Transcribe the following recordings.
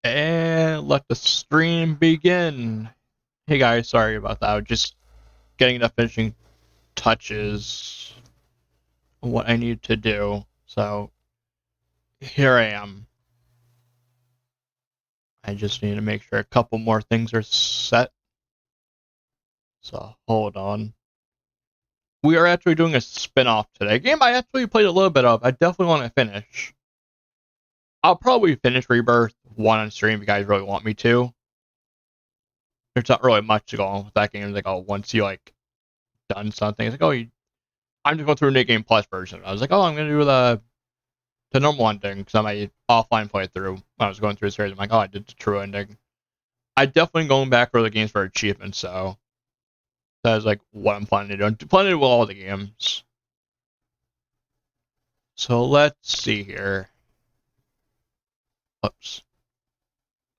And let the stream begin. Hey guys, sorry about that. I was just getting the finishing touches on what I need to do. So here I am. I just need to make sure a couple more things are set. So hold on. We are actually doing a spin-off today. A game I actually played a little bit of. I definitely want to finish. I'll probably finish Rebirth 1 on stream if you guys really want me to. There's not really much to go on with that game. It's like, oh, once you done something, it's like, oh, I'm just going through a New Game Plus version. I was like, oh, I'm gonna do the normal ending because on my offline playthrough when I was going through the series, I'm like, oh, I did the true ending. I definitely going back for the games for achievements, so that is like what I'm planning to do. I'm planning to do all the games. So let's see here. Oops,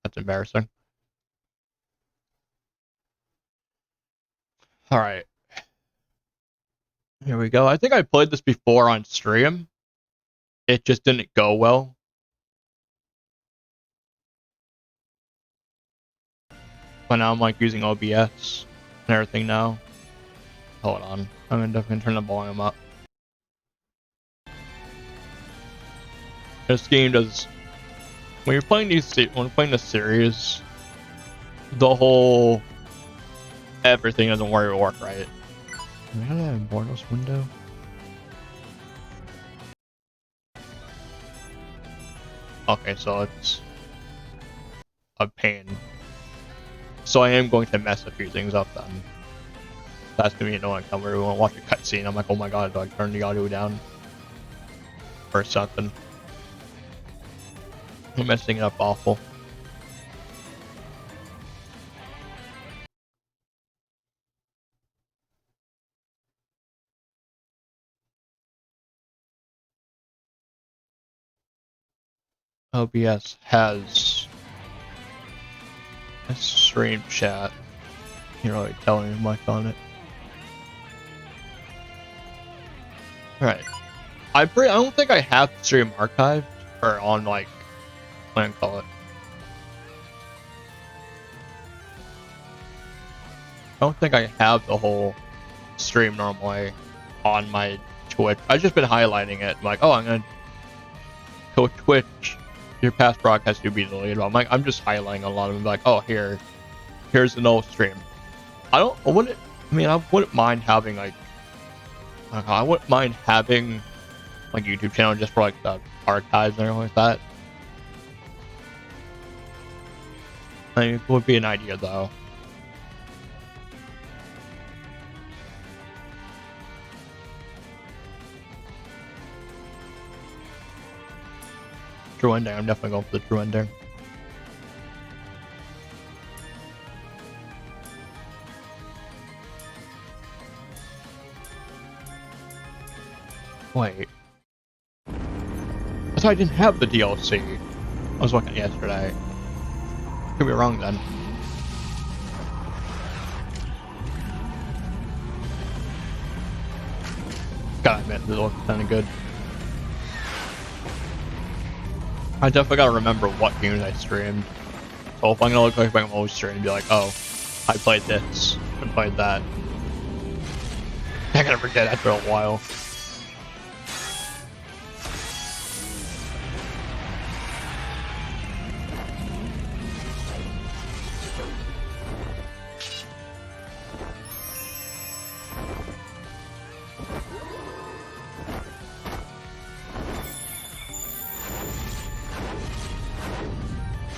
that's embarrassing. All right, here we go. I think I played this before on stream. It just didn't go well. But now I'm using OBS and everything now. Hold on, I'm definitely turn the volume up. This game does. When you're playing this series, the whole everything doesn't work right. Do I have that in Bornos window? Okay, so it's a pain. So I am going to mess a few things up then. That's gonna be annoying. I'm really want to watch a cutscene. I'm like, oh my god, do I turn the audio down or something? I'm messing it up awful. OBS has a stream chat. You know, telling me much on it. Alright. I don't think I have the stream archived or on what do you call it? I don't think I have the whole stream normally on my Twitch. I've just been highlighting it. I'm like, oh, I'm gonna go Twitch. Your past broadcast to be deleted. I'm just highlighting a lot of them. Like, oh, here's the no stream. I wouldn't mind having I wouldn't mind having YouTube channel just for the archives and everything like that. I mean, it would be an idea though. True ending. I'm definitely going for the true ending. Wait. I thought I didn't have the DLC. I was looking yesterday. Could be wrong then. Gotta admit, this looks kinda good. I definitely gotta remember what games I streamed. So if I'm gonna look like I'm always streaming, be like, oh, I played this and played that. I gotta forget after a while.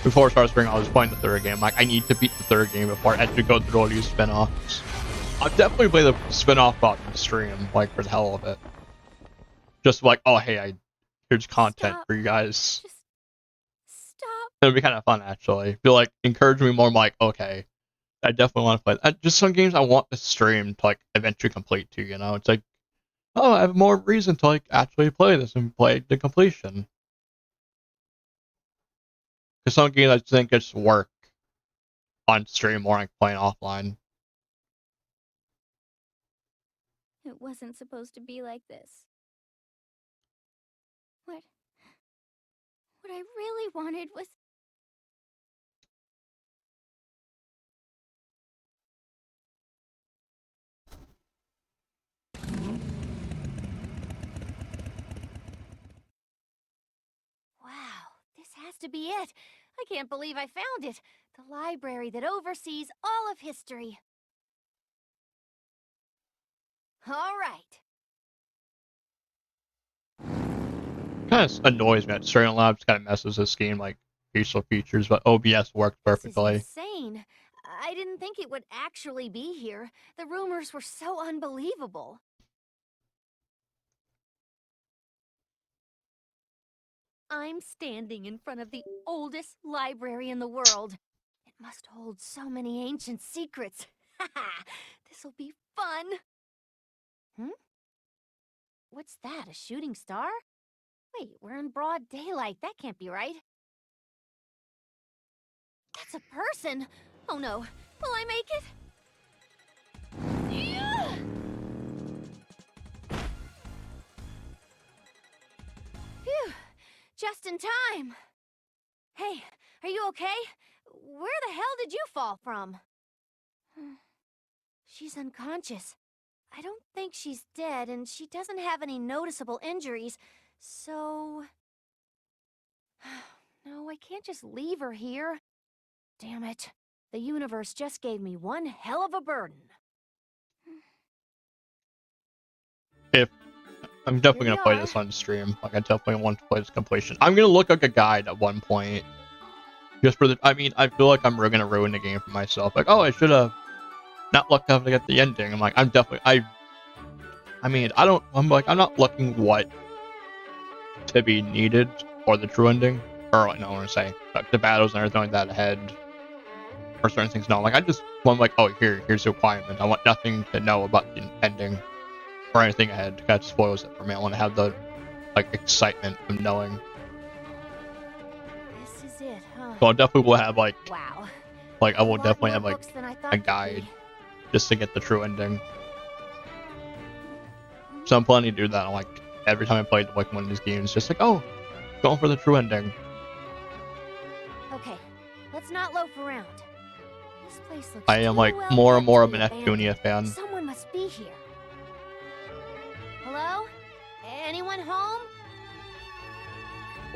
Before Star Spring, I was playing the third game. I need to beat the third game before I actually go through all these spin-offs. I'll definitely play the spin-off on the stream, for the hell of it. Just oh, hey, here's content for you guys. Just stop. It'll be kind of fun, actually. Feel encourage me more. I'm okay, I definitely want to play. Just some games I want the stream to eventually complete too. It's oh, I have more reason to actually play this and play the completion. Because some games I think just work on stream more playing offline. It wasn't supposed to be like this. What I really wanted was has to be it. I can't believe I found it. The library that oversees all of history. All right. Kind of annoys me that Streamlabs kind of messes this game like facial features, but OBS works This is perfectly. insane. I didn't think it would actually be here. The rumors were so unbelievable. I'm standing in front of the oldest library in the world. It must hold so many ancient secrets. Haha, this'll be fun. What's that, a shooting star? Wait, we're in broad daylight. That can't be right. That's a person. Oh no, will I make it? Yeah! Phew, just in time. Hey, are you okay? Where the hell did you fall from? She's unconscious. I don't think she's dead, and she doesn't have any noticeable injuries, so... No, I can't just leave her here. Damn it. The universe just gave me one hell of a burden. If I'm definitely Here gonna we play this on stream, like I definitely want to play this completion. I'm gonna look like a guide at one point, just for the. I mean, I feel like I'm gonna ruin the game for myself. Like, oh, I should have not looked up to get the ending. I'm like, I'm definitely. I mean, I don't. I'm like, I'm not looking what to be needed for the true ending, or like, no, I want to say like, the battles and everything like that ahead, or certain things. No, like I just want like, oh, here's the requirement. I want nothing to know about the ending or anything ahead. That spoils it for me. I want to have the like excitement of knowing. This is it, huh? So I definitely will have like, Wow. like I will A lot definitely more have like books than I thought a there'd guide be. just to get the true ending. So I'm planning to do that. Like every time I play like one of these games, just like, oh, going for the true ending. Okay, let's not loaf around. This place looks I am too like well more and kept more to of be an abandoned. Neptunia fan. Someone must be here. Hello? Anyone home?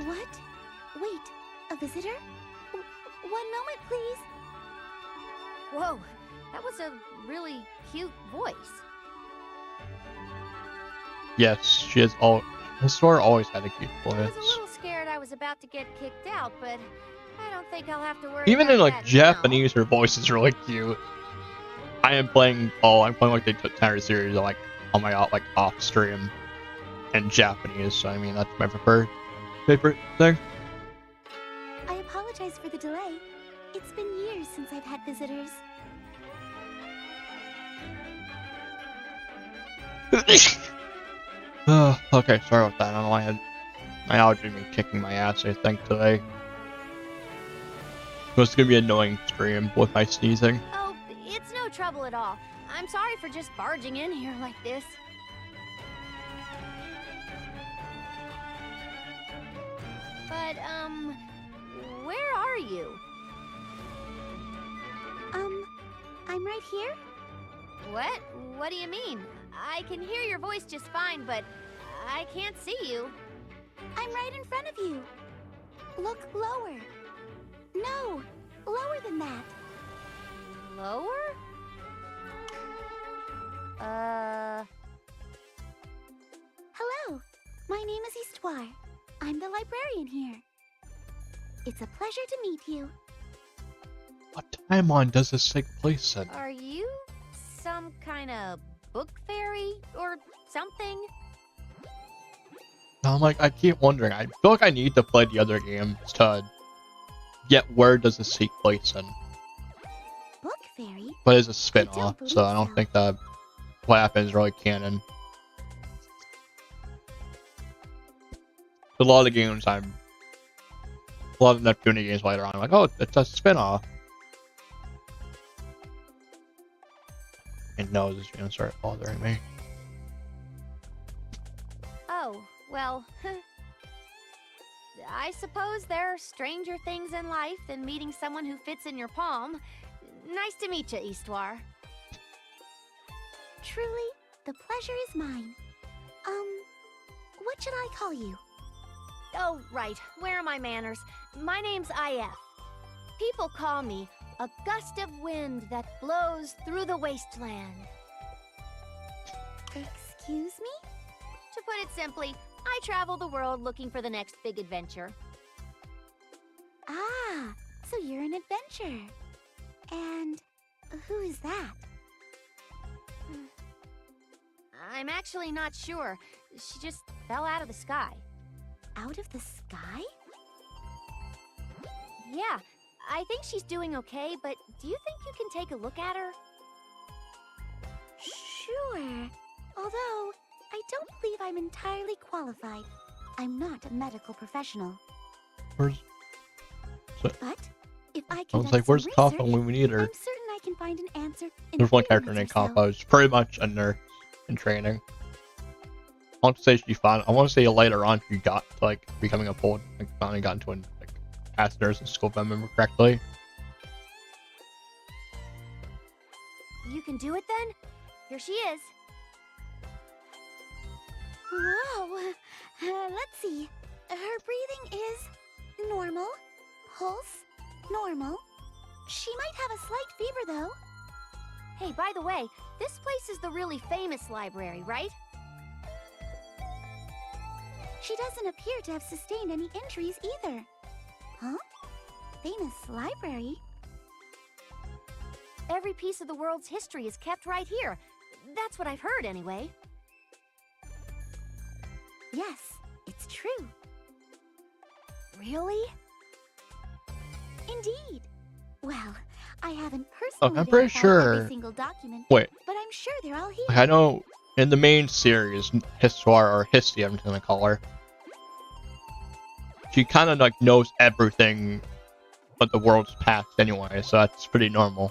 What? Wait, a visitor? One moment, please. Whoa, that was a really cute voice. Yes, she has all. Histoire always had a cute I voice. was a little scared I was about to get kicked out, but I don't think I'll have to worry Even about in like that Japanese, her voice is really cute. I'm playing like the entire series like, oh my god, like off stream in Japanese. So I mean, that's my favorite thing. I apologize for the delay. It's been years since I've had visitors. Okay, sorry about that. I don't know why I had my allergy been kicking my ass, I think, today. So it's gonna be an annoying stream with my sneezing. Oh, it's no trouble at all. I'm sorry for just barging in here like this. But, where are you? I'm right here? What? What do you mean? I can hear your voice just fine, but I can't see you. I'm right in front of you. Look lower. No, lower than that. Lower? Hello, my name is Histoire. I'm the librarian here. It's a pleasure to meet you. What timeline does this take place in? Are you some kind of book fairy or something? I'm like, I keep wondering. I feel like I need to play the other games to get where does this take place in. Book fairy? But it's a spin-off, believe so I don't so. think that what happens is really canon. A lot of the games a lot of Neptunia games later on, I'm like, oh, it's a spin-off. And nose is gonna start bothering me. Oh, well, I suppose there are stranger things in life than meeting someone who fits in your palm. Nice to meet you, Histoire. Truly, the pleasure is mine. What should I call you? Oh, right. Where are my manners? My name's IF. People call me a gust of wind that blows through the wasteland. Excuse me? To put it simply, I travel the world looking for the next big adventure. Ah, so you're an adventurer. And who is that? I'm actually not sure. She just fell out of the sky. Out of the sky? Yeah, I think she's doing okay, but do you think you can take a look at her? Sure. Although, I don't believe I'm entirely qualified. I'm not a medical professional. Where's... But if I I can was like, where's Kappa when we need her? I'm certain I can find an answer in There's one 3 character minutes named or so. Kappa who's pretty much a nurse in training. I want to say she found. I want to say later on she got to like becoming a full, like finally got into an like past nursing school if I remember correctly. You can do it then? Here she is. Whoa. Let's see. Her breathing is normal. Pulse, normal. She might have a slight fever though. Hey, by the way, this place is the really famous library, right? She doesn't appear to have sustained any injuries either. Huh? Famous library? Every piece of the world's history is kept right here. That's what I've heard anyway. Yes, it's true. Really? Indeed. Well, I haven't Oh, personally I'm pretty verified sure. every single document, Wait, but I'm sure they're all here. I know in the main series, Histoire or Histy, I'm gonna call her. She kind of like knows everything but the world's past anyway, so that's pretty normal.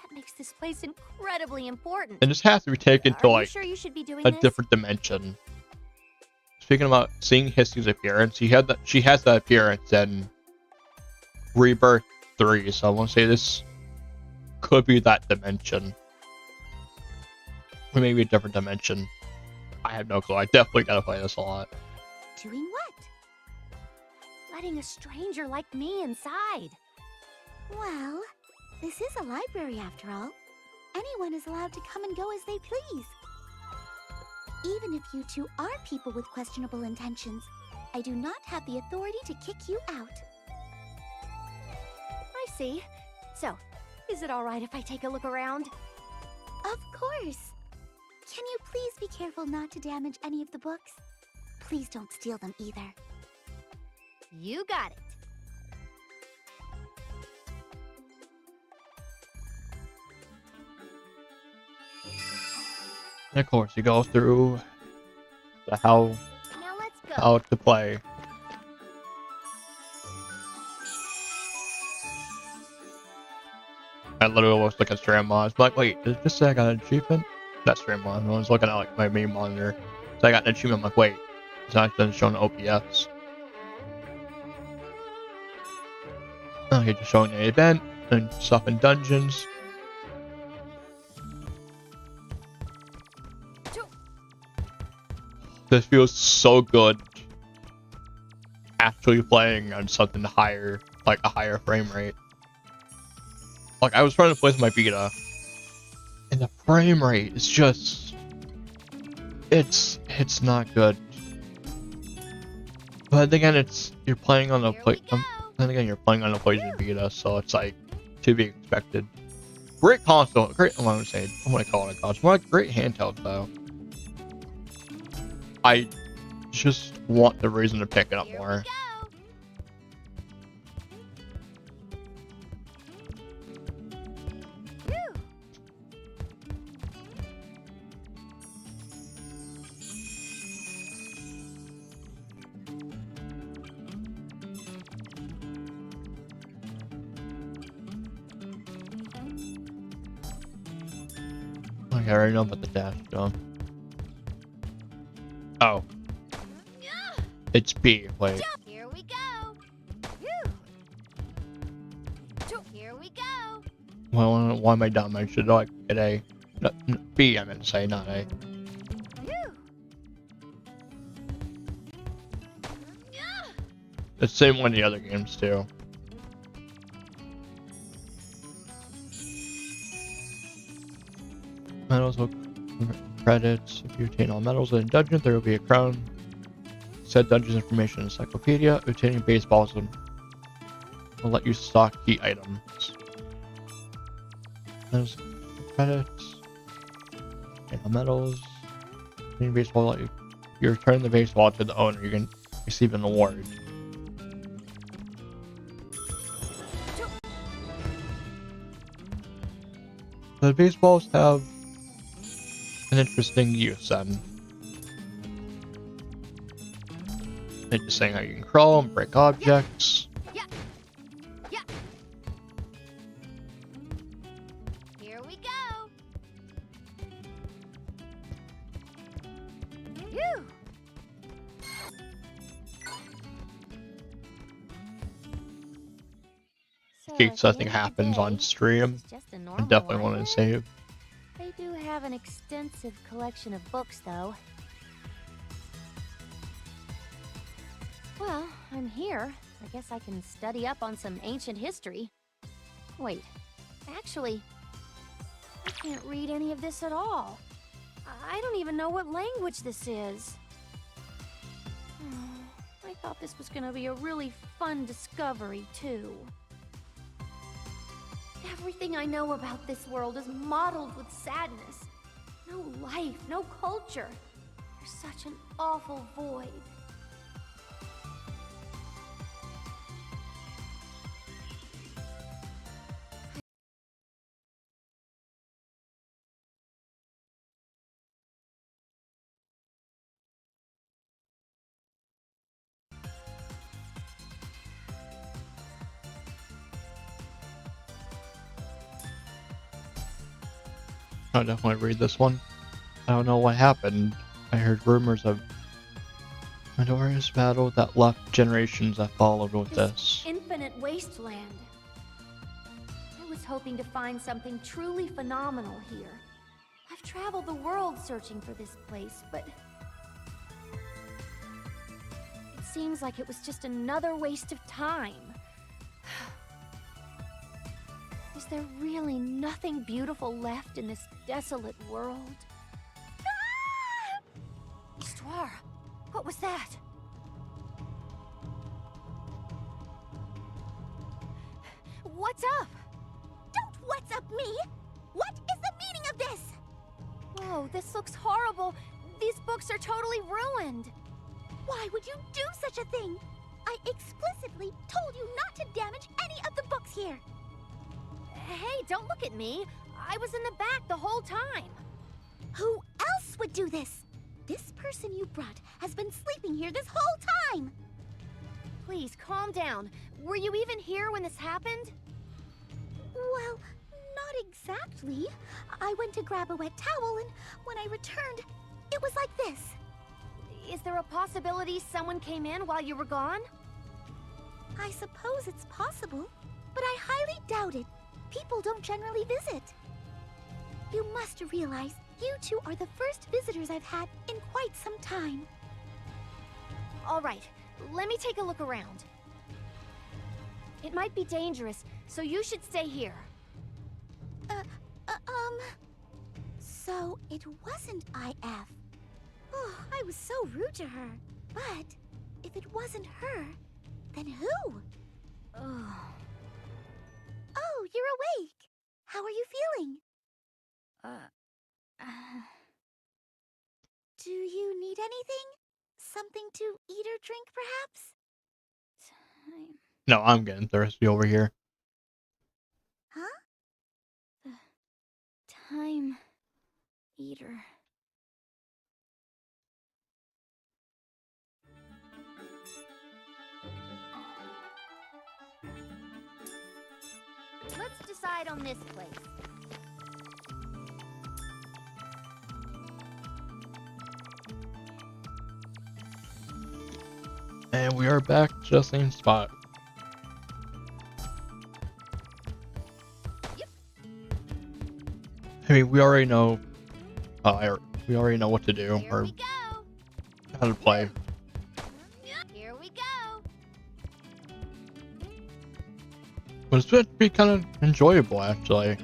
That makes this place incredibly important. And this has to be taken to Are you like sure you should be doing a this? different dimension. Speaking about seeing Histy's appearance, she has that appearance in Rebirth 3, so I want to say this could be that dimension. Or maybe a different dimension. I have no clue. I definitely gotta play this a lot. Doing what? Letting a stranger like me inside. Well, this is a library after all. Anyone is allowed to come and go as they please. Even if you two are people with questionable intentions, I do not have the authority to kick you out. I see. So, is it alright if I take a look around? Of course. Can you please be careful not to damage any of the books? Please don't steal them either. You got it. And of course, you go through the how Now let's go. to play. I literally was looking at stream mod. I was like, wait, did it just say I got an achievement? That's stream mod. I was looking at like my main monitor. So I got an achievement. I'm like, wait, it's not just showing OPS. Okay, just showing the event and stuff in dungeons. This feels so good. Actually playing on something higher, like a higher frame rate. Like I was trying to play with my Vita, and the frame rate is just, it's not good. But then again, you're playing on a then again you're playing on a PlayStation Vita, so it's like to be expected. Great console, great. I'm gonna call it a console. What a great handheld though. I just want the reason to pick it up more. Okay, I already know about the dash jump. Oh. It's B. Wait. Here we go. Phew. Here we go. Well, why am I dumb? I should like get A. No, B, I meant to say, not A. Phew. the same one in the other games too. Medals will credits. If you obtain all medals in a dungeon, there will be a crown. Said dungeon's information encyclopedia. Obtaining baseballs will let you stock key items. Medals credits. And the medals. Obtaining baseball will let you return the baseball to the owner. You can receive an award. The baseballs have an interesting use then. They're just saying how you can crawl and break objects. Yeah. Here we go. Phew. So In case at the something end of the happens on day, stream, this is just a I normal definitely want to library. save. They do have an extensive collection of books, though. Well, I'm here. I guess I can study up on some ancient history. Wait, actually, I can't read any of this at all. I don't even know what language this is. I thought this was gonna be a really fun discovery, too. Everything I know about this world is modeled with sadness. No life, no culture. There's such an awful void. I'll definitely read this one. I don't know what happened. I heard rumors of Midoriya's battle that left generations that followed with this. Infinite wasteland. I was hoping to find something truly phenomenal here. I've traveled the world searching for this place, but it seems like it was just another waste of time. Is there really nothing beautiful left in this desolate world? Ah! Histoire, what was that? What's up? Don't what's up me! What is the meaning of this? Whoa, this looks horrible. These books are totally ruined. Why would you do such a thing? I explicitly told you not to damage any of the books here. Hey, don't look at me. I was in the back the whole time. Who else would do this? This person you brought has been sleeping here this whole time. Please, calm down. Were you even here when this happened? Well, not exactly. I went to grab a wet towel, and when I returned, it was like this. Is there a possibility someone came in while you were gone? I suppose it's possible, but I highly doubt it. People don't generally visit. You must realize you two are the first visitors I've had in quite some time. All right, let me take a look around. It might be dangerous, so you should stay here. So it wasn't IF. Oh, I was so rude to her. But if it wasn't her, then who? Ugh. Oh, you're awake. How are you feeling? Do you need anything? Something to eat or drink, perhaps? Time. No, I'm getting thirsty over here. Huh? Time eater. Let's decide on this place. And we are back to the same spot. I mean, we already know. We already know what to do Here or we go. how to play. Here we go. But it's going to be kind of enjoyable, actually.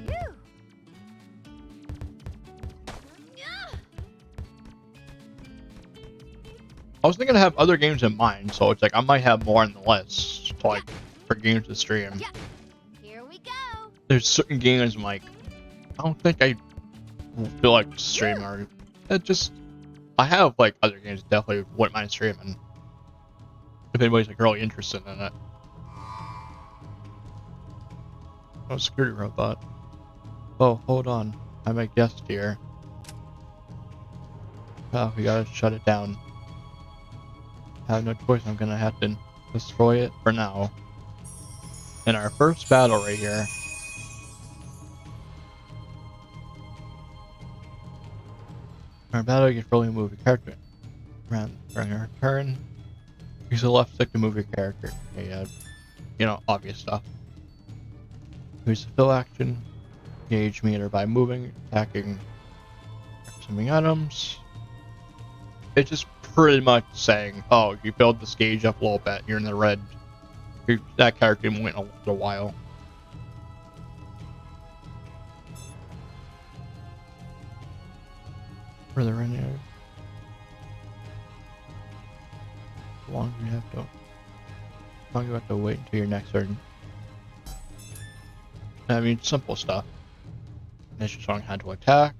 I was thinking to have other games in mind, so it's like I might have more on the list to, like, for games to stream. Here we go. There's certain games I'm like, I don't think I feel like streaming, or it just, I have like other games definitely wouldn't mind streaming if anybody's like really interested in it. Oh, security robot. Oh, hold on, I'm a guest here. Oh, we gotta shut it down. I have no choice, I'm gonna have to destroy it for now. In our first battle right here. Our battle, you can fully move your character around during your turn. Use the left stick to move your character. Okay, you know, obvious stuff. Use the fill action. Gauge meter by moving, attacking, consuming items. It's just pretty much saying, oh, you build this gauge up a little bit, you're in the red. That character went a little while. Further in there. How long do you have to? How long do you have to wait until your next turn? I mean, simple stuff. And it's just showing how to attack.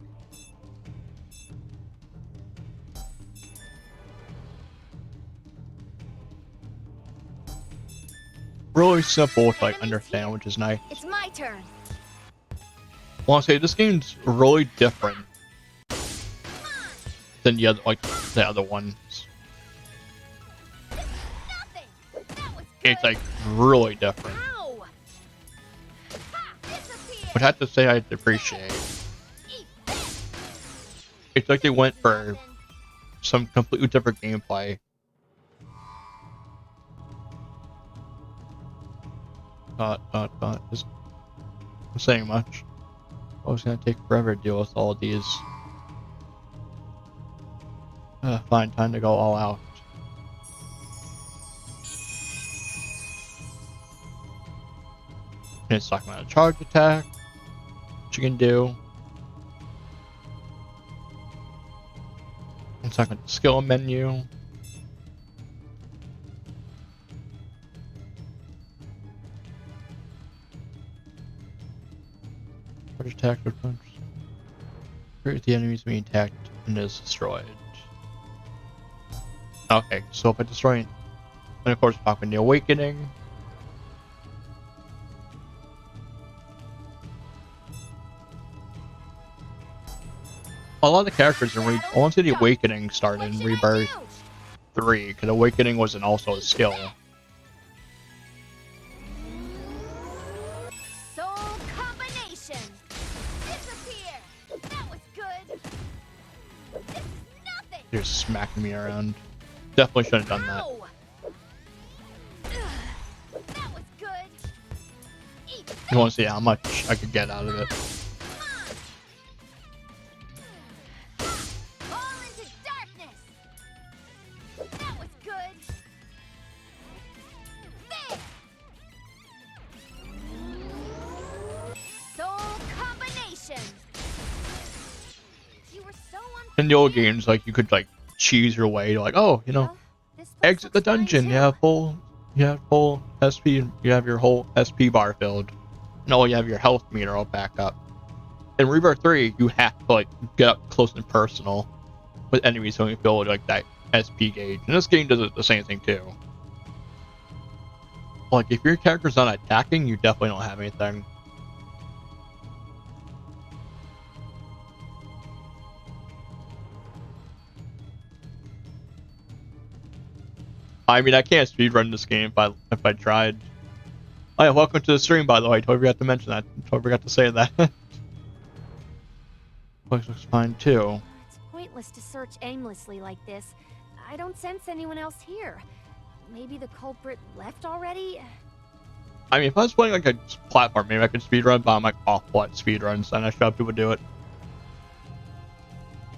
Really simple to like understand, which is nice. It's my turn. I want to say this game's really different than the other, like the other ones. Nothing. That was It's good. like really different, Ow. Ha, disappear. which I have to say I appreciate. Eat this. It's like they went for some completely different gameplay. Just not saying much. Oh, it's gonna take forever to deal with all of these. Fine, time to go all out. And it's talking about a charge attack, which you can do. It's talking about the skill menu. Charge attack with punch. Create the enemies being attacked and is destroyed. Okay, so if I destroy it, and of course talking the awakening. A lot of the characters in I want to say the awakening started in What should I Rebirth do? 3, because awakening wasn't also a skill. Soul combination. Disappear. That was good. This is nothing. You're smacking me around. Definitely shouldn't have done that. Ow. Ugh. That was good. Eat You want to see how much I could get out of it. Fall into darkness. That was good. There. Soul combination. You were so In the old games, like you could like choose your way to like, oh, you know, Well, this place exit the looks fine, dungeon. too. You have full SP. You have your whole SP bar filled. No, you have your health meter all back up. In Rebirth 3, you have to like get up close and personal with enemies so you build like that SP gauge. And this game does the same thing too. Like if your character's not attacking, you definitely don't have anything. I mean, I can't speedrun this game if I tried. Oh yeah, welcome to the stream, by the way. I totally forgot to mention that. Totally forgot to say that. Place looks fine too. It's pointless to search aimlessly like this. I don't sense anyone else here. Maybe the culprit left already? I mean, if I was playing like a platform, maybe I could speedrun, but I'm like awful at speedruns, and I should have people do it.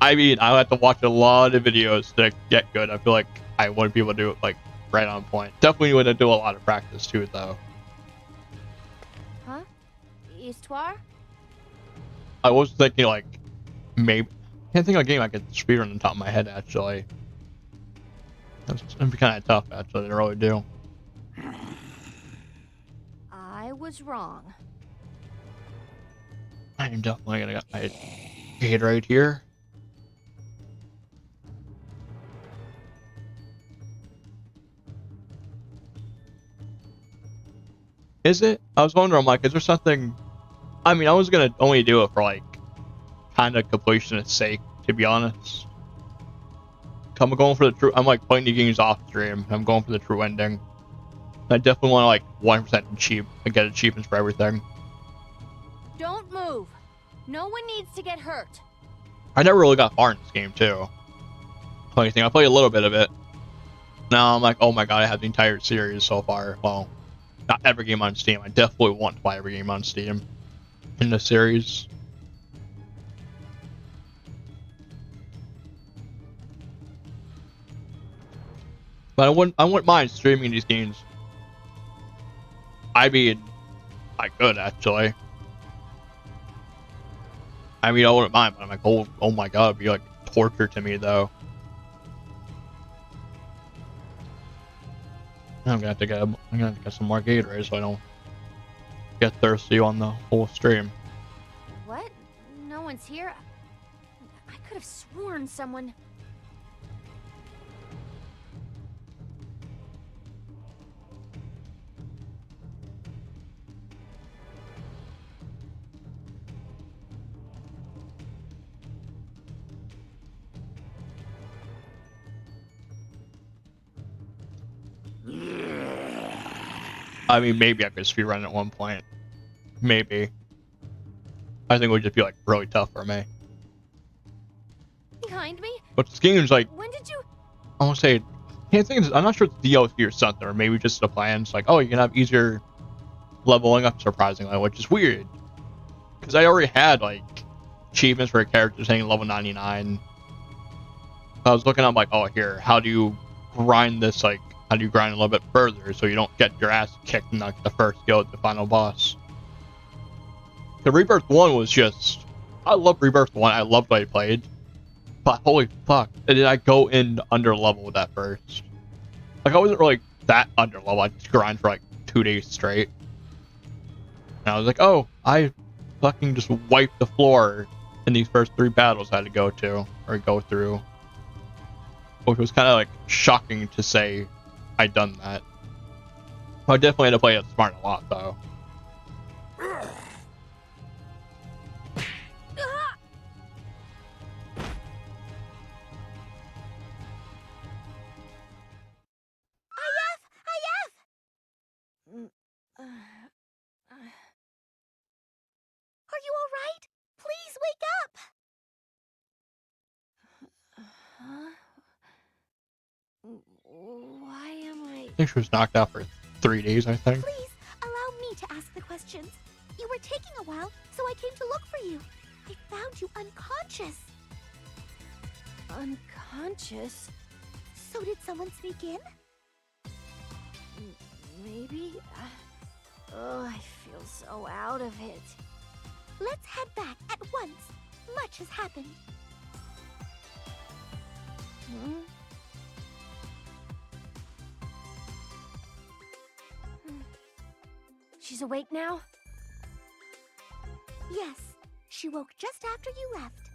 I mean, I have to watch a lot of videos to get good. I feel like I wouldn't be able to do it like right on point. Definitely would do a lot of practice too, though. Histoire? I was thinking like maybe can't think of a game I could speed on the top of my head actually. That'd be kind of tough actually. I really do. I was wrong. I am definitely gonna get my Gatorade here. Is it? I was wondering, like, is there something? I mean, I was gonna only do it for like kind of completionist sake, to be honest. I'm going for the true. I'm like playing the games off stream. I'm going for the true ending. I definitely want to like 1% cheap and get achievements for everything. Don't move. No one needs to get hurt. I never really got far in this game too. Funny thing, I played a little bit of it. Now I'm like, oh my god, I have the entire series so far. Well, not every game on Steam. I definitely want to buy every game on Steam in the series. But I wouldn't mind streaming these games. I mean, I could actually. I mean, I wouldn't mind, but I'm like, oh my god, it'd be like torture to me though. I'm gonna have to get some more Gatorade so I don't get thirsty on the whole stream. What? No one's here? I could have sworn someone... I mean, maybe I could speedrun at one point. Maybe. I think it would just be like really tough for me. Behind me? But this game's like, When did you... I won't say, can't think. I'm not sure it's DLC or something, or maybe just the plans. Like, oh, you can have easier leveling up, surprisingly, which is weird. Because I already had like achievements for a character saying level 99. I was looking up like, oh, here, how do you grind this? Like, how do you grind a little bit further so you don't get your ass kicked in like the first go at the final boss? The Rebirth 1 was just, I love Rebirth 1. I loved what I played. But holy fuck, did I go in under level with that first? Like, I wasn't really that under level. I just grind for like 2 days straight. And I was like, oh, I fucking just wiped the floor in these first 3 battles I had to go through. Which was kind of like shocking to say I'd done that. I definitely had to play it smart a lot though. Are you alright? Please wake up! Huh? Why am I... I think she was knocked out for 3 days, I think. Please, allow me to ask the questions. You were taking a while, so I came to look for you. I found you unconscious. Unconscious? So did someone sneak in? Maybe? Oh, I feel so out of it. Let's head back at once. Much has happened. Hmm? She's awake now? Yes, she woke just after you left.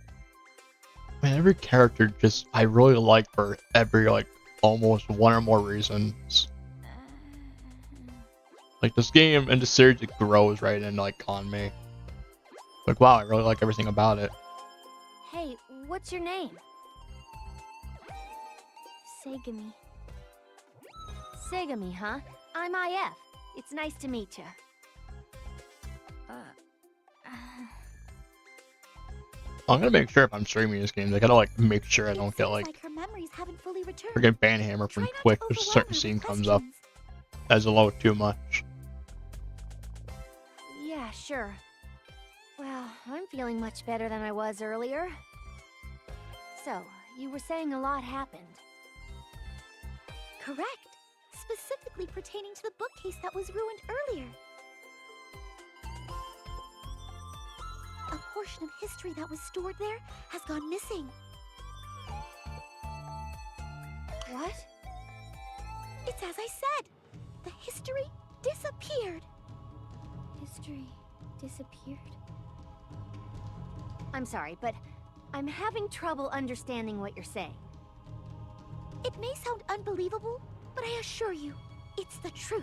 Man, every character just, I really like for every, like, almost one or more reasons. Like, this game and the series, it grows right in, like, on me. Like, wow, I really like everything about it. Hey, what's your name? Segami. Segami, huh? I'm IF. It's nice to meet you. I'm gonna make sure if I'm streaming this game, I gotta, like, make sure I don't get, like her memories haven't fully returned. forget Banhammer from Try not to Twitch if a overwhelm certain her scene with comes up questions. as a little too much. Yeah, sure. Well, I'm feeling much better than I was earlier. So, you were saying a lot happened. Correct. Specifically pertaining to the bookcase that was ruined earlier. portion of history that was stored there has gone missing. What? It's as I said. The history disappeared. History disappeared? I'm sorry, but I'm having trouble understanding what you're saying. It may sound unbelievable, but I assure you, it's the truth.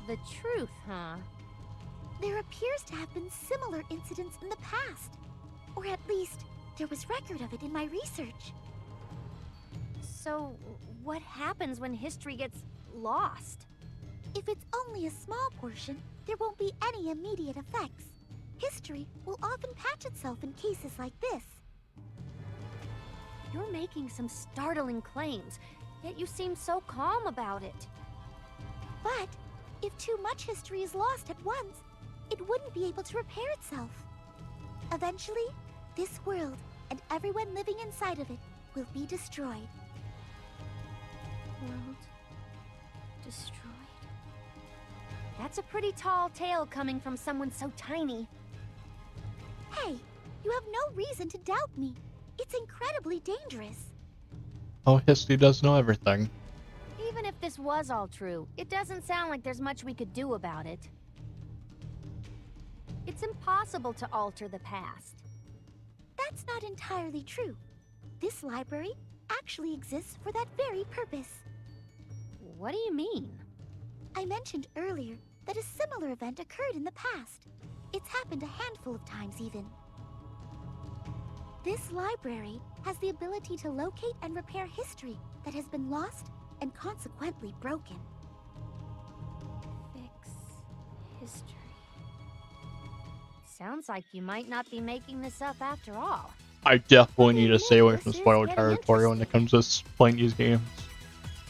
The truth, huh? There appears to have been similar incidents in the past. Or at least, there was record of it in my research. So, what happens when history gets lost? If it's only a small portion, there won't be any immediate effects. History will often patch itself in cases like this. You're making some startling claims, yet you seem so calm about it. But if too much history is lost at once, it wouldn't be able to repair itself. Eventually, this world and everyone living inside of it will be destroyed. World destroyed? That's a pretty tall tale coming from someone so tiny. Hey, you have no reason to doubt me. It's incredibly dangerous. Oh, history does know everything. Even if this was all true, it doesn't sound like there's much we could do about it. It's impossible to alter the past. That's not entirely true. This library actually exists for that very purpose. What do you mean? I mentioned earlier that a similar event occurred in the past. It's happened a handful of times even. This library has the ability to locate and repair history that has been lost and consequently broken. Fix history. Sounds like you might not be making this up after all. I definitely need to stay away from This is spoiler getting territory when it comes to playing these games.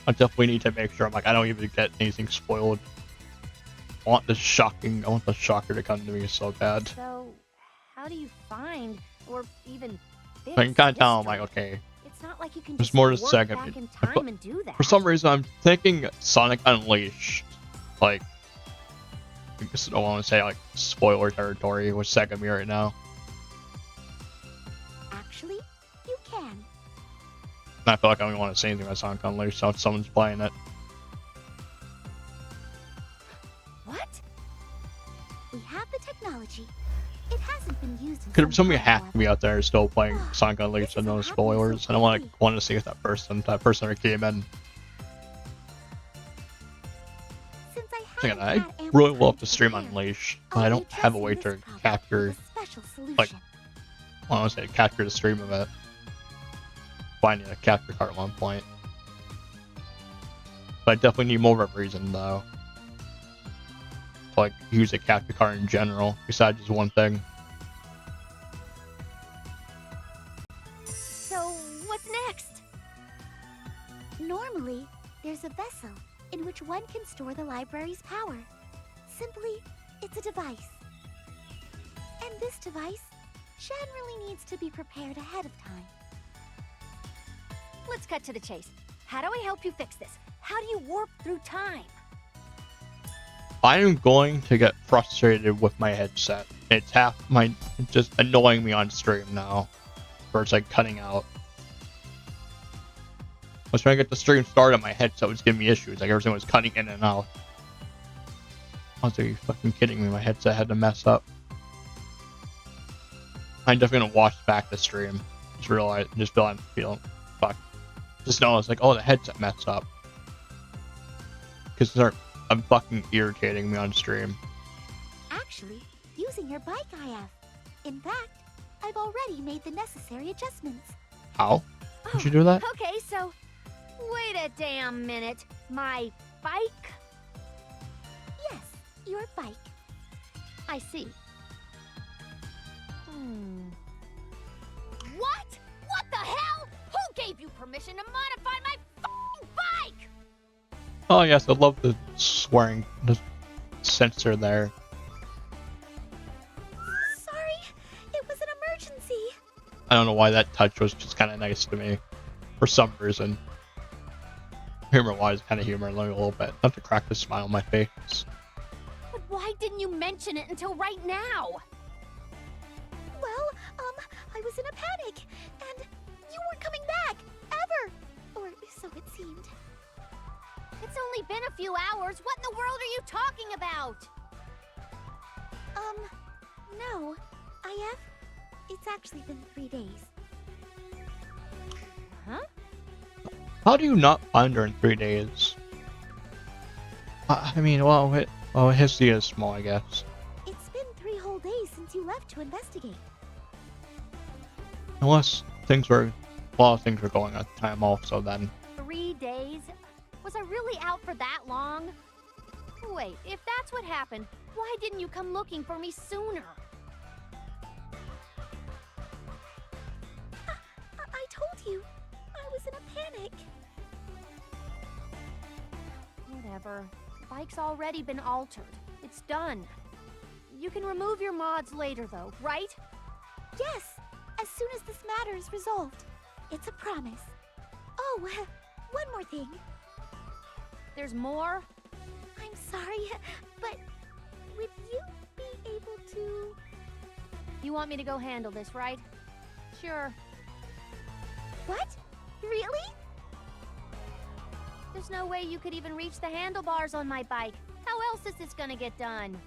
I definitely need to make sure I don't even get anything spoiled. I want the shocker to come to me so bad. So, how do you find or even fix I can kind of tell I'm history? like, okay. It's not like you can There's just more to warp second. back in time and do that. For some reason, I'm thinking Sonic Unleashed. Like, I guess I don't want to say like spoiler territory with Segami right now. Actually, you can. And I feel like I don't want to say anything about Sonic Unleashed, so if someone's playing it. What? We have the technology. It hasn't been used in Could some somebody time, hack however. me out there still playing Sonic Unleashed and no spoilers? And I want to see if that person who came in. Since Again, haven't I had ample really time love to to stream prepare, Unleashed, I'll but I be don't have a addressing way this to problem capture, with a special solution. like, I want to say capture the stream of it. Finding a capture card at one point. But I definitely need more of a reason though. To like use a capture card in general, besides just one thing. So, what's next? Normally, there's a vessel in which one can store the library's power. Simply, it's a device. And this device generally needs to be prepared ahead of time. Let's cut to the chase. How do I help you fix this? How do you warp through time? I am going to get frustrated with my headset. It's just annoying me on stream now. Where it's like cutting out. I was trying to get the stream started, my headset was giving me issues. Like everything was cutting in and out. I was like, are you fucking kidding me? My headset had to mess up. I'm definitely gonna watch back the stream. Feeling fuck. Just know it's like, oh, the headset messed up. Because they're fucking irritating me on stream. Actually, using your bike IF. In fact, I've already made the necessary adjustments. How? Did you do that? Okay, so wait a damn minute. My bike? Yes, your bike. I see. What? What the hell? Who gave you permission to modify my f***ing bike? Oh yes, I love the swearing, the censor there. Sorry, it was an emergency. I don't know why that touch was just kind of nice to me, for some reason. Humor-wise, kind of humor a little bit. Not to crack the smile on my face. But why Why didn't you mention it until right now? Well, I was in a panic, and you weren't coming back, ever! Or so it seemed. It's only been a few hours. What in the world are you talking about? No. IF, it's actually been 3 days. Huh? How do you not find her in 3 days? I mean, well, history is small, I guess. It's been 3 whole days since you left to investigate. Unless a lot of things were going on at the time also then. 3 days? Was I really out for that long? Wait, if that's what happened, why didn't you come looking for me sooner? I told you. I was in a panic. Whatever. The bike's already been altered. It's done. You can remove your mods later though, right? Yes, as soon as this matter is resolved. It's a promise. Oh, one more thing. There's more? I'm sorry, but would you be able to... You want me to go handle this, right? Sure. What? Really? There's no way you could even reach the handlebars on my bike. How else is this gonna get done?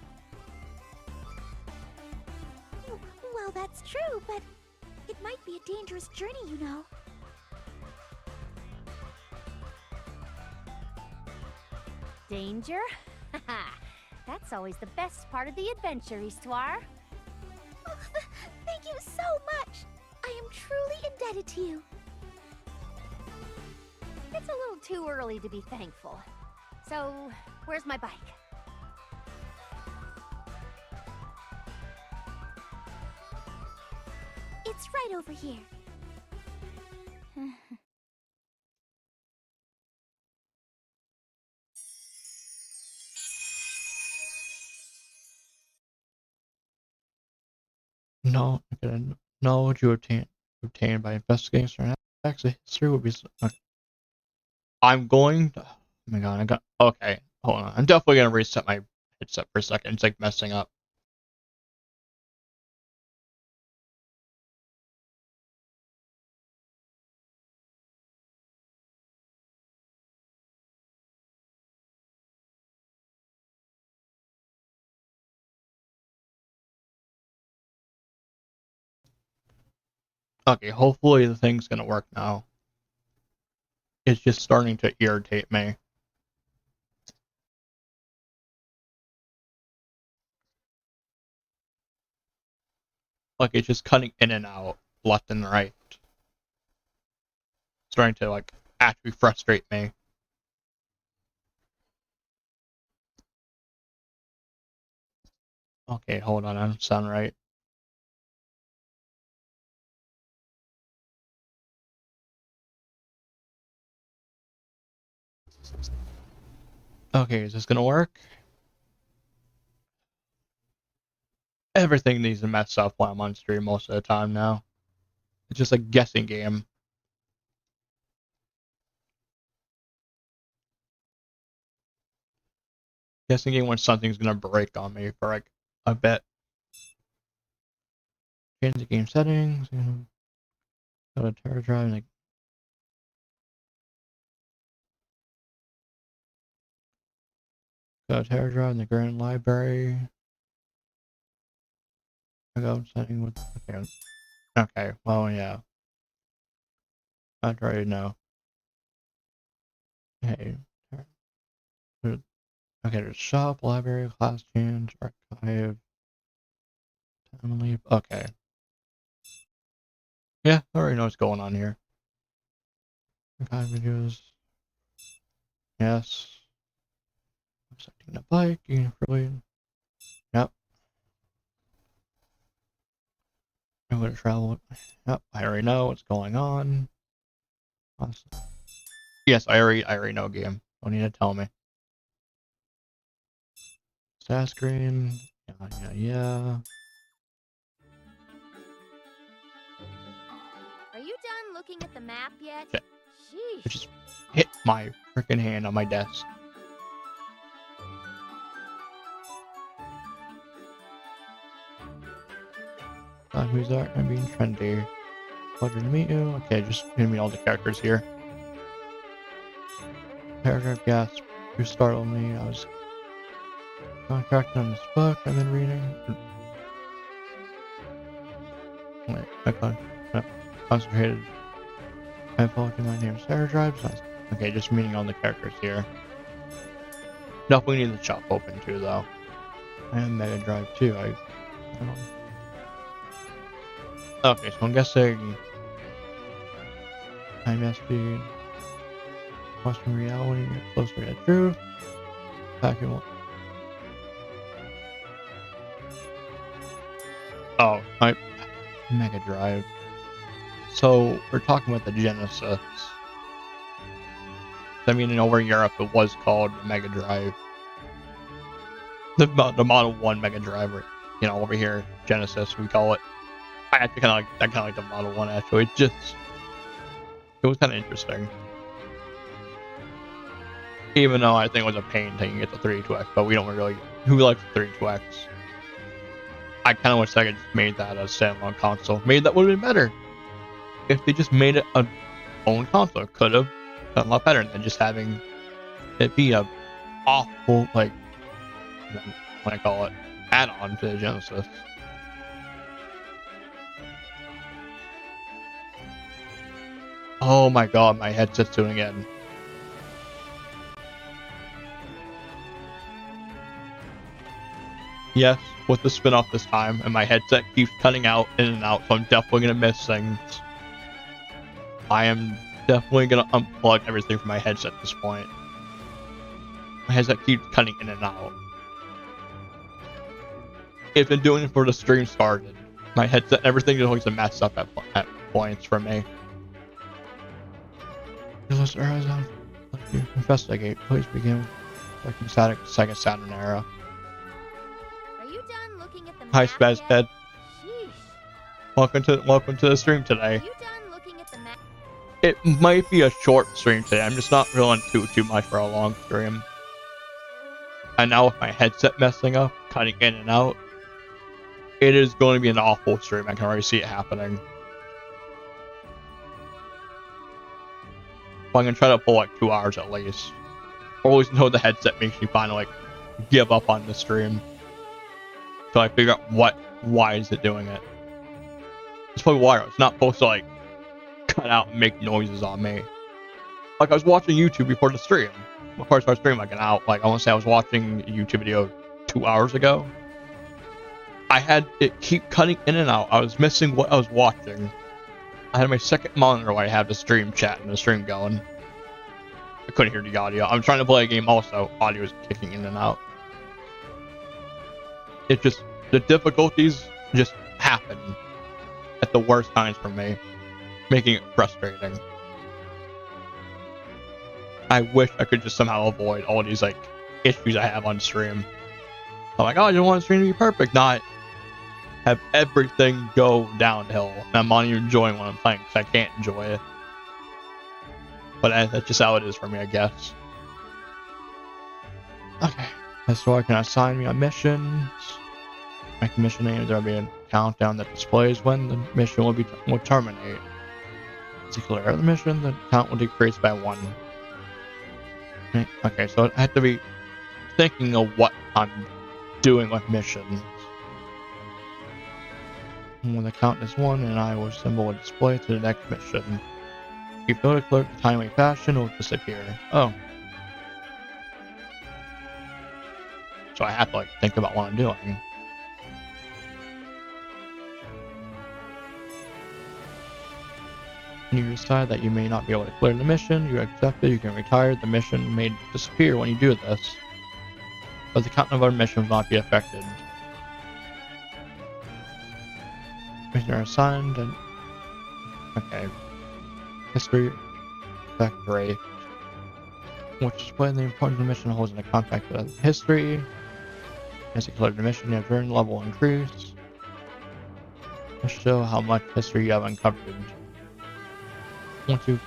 Well, that's true, but it might be a dangerous journey, you know. Danger? Haha, that's always the best part of the adventure, Histoire. Thank you so much. I am truly indebted to you. It's a little too early to be thankful. So, where's my bike? It's right over here. No, knowledge you obtain by investigating certain aspects of history would be. I'm going to. Oh my god, Okay, hold on. I'm definitely gonna reset my headset for a second. It's like messing up. Okay, hopefully the thing's gonna work now. It's just starting to irritate me. Like it's just cutting in and out, left and right. Starting to like actually frustrate me. Okay, hold on, I don't sound right. Okay, is this gonna work? Everything needs to mess up while I'm on stream most of the time now. It's just a guessing game. Guessing game when something's gonna break on me for like a bit. Change the game settings. Go to Terra Drive. Like, go to Terra Drive in the Grand Library. I go setting with. Okay. Okay. Well, yeah. I already know. Hey. Okay, there's shop, library, class change, archive, time leap. Okay. Yeah, I already know what's going on here. Archive videos. Yes. I'm selecting the bike. Really. Yep. I'm gonna travel. Yep. I already know what's going on. Awesome. Yes, I already know game. Don't need to tell me. Status screen. Yeah. Are you done looking at the map yet? Shit. Sheesh. I just hit my freaking hand on my desk. who's that? I'm being trendy. Pleasure to meet you. Okay, just give me all the characters here. Paragraph gasp. You startled me. I was contracted on this book I've been reading. Wait, concentrated. I followed my name is Sarah Drives. Okay, just meeting all the characters here. Definitely need the shop open too, though. I am Mega Drive too. Okay, so I'm guessing time speed, question reality, get closer to the truth. Packing one. Oh, my Mega Drive. So we're talking about the Genesis. I mean, over in Europe, it was called the Mega Drive. The Model 1 Mega Drive, or, you know, over here, Genesis, we call it. I actually kind of like the Model 1, actually. It was kind of interesting. Even though I think it was a pain taking it to 32X, but we don't really... Who likes 32X? I kind of wish Sega just made that a standalone console. Maybe that would have been better. If they just made it a own console, it could have done a lot better than just having it be a awful, like, what I call it, add-on to the Genesis. Oh my god, my headset's doing it again. Yes, with the spin-off this time, and my headset keeps cutting out in and out, so I'm definitely gonna miss things. I am definitely gonna unplug everything from my headset at this point. My headset keeps cutting in and out. It's been doing it before the stream started. My headset, everything is always a mess up at points for me. Investigate. Please begin with the Sega Saturn era. Are you done looking at the Hi, map Spaz yet? Ped. Sheesh. Welcome to the stream today. Are you done looking at the map? It might be a short stream today. I'm just not feeling too much for a long stream. And now with my headset messing up, cutting in and out, it is going to be an awful stream. I can already see it happening. But I'm going to try to pull like 2 hours at least. Or at least until the headset makes me finally like give up on the stream. So I figure out why is it doing it. It's probably why it's not supposed to like cut out and make noises on me. Like I was watching YouTube before the stream. Before I started streaming like an hour, like I want to say I was watching a YouTube video 2 hours ago. I had it keep cutting in and out. I was missing what I was watching. I had my second monitor where I had the stream chat and the stream going. I couldn't hear the audio. I'm trying to play a game also. Audio is kicking in and out. It just, the difficulties just happen at the worst times for me, making it frustrating. I wish I could just somehow avoid all these like issues I have on stream. I'm like, oh, I don't want the stream to be perfect, not have everything go downhill. And I'm not even enjoying what I'm playing because I can't enjoy it. But that's just how it is for me, I guess. Okay, so I can assign me on missions. My mission names are being a countdown that displays when the mission will terminate. To clear the mission, the count will decrease by 1. Okay, so I have to be thinking of what I'm doing with missions. When the count is 1, an eye symbol will display to the next mission. If you fail to clear the timely fashion, it will disappear. Oh. So I have to like think about what I'm doing. When you decide that you may not be able to clear the mission, you accept it, you can retire. The mission may disappear when you do this. But the count of our mission will not be affected. Missioner assigned and okay. History effect rate. Which displays the importance of the mission holds in the contact with history. As you clear the mission, your turn level increase. To show how much history you have uncovered. Once you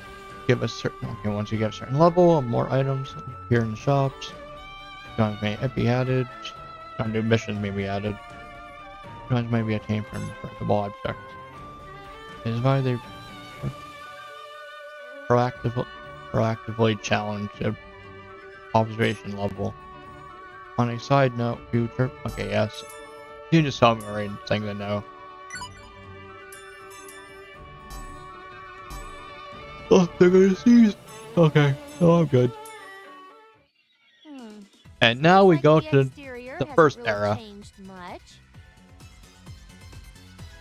give a certain level, more items appear in the shops. Guns may be added. New missions may be added. Maybe attain from breakable objects. Is why they proactively challenge the observation level. On a side note, future. Okay, yes. You just tell me right thing to know. Oh, they're gonna seize. Okay, oh, I'm good. And now we go to the first era. Changed much.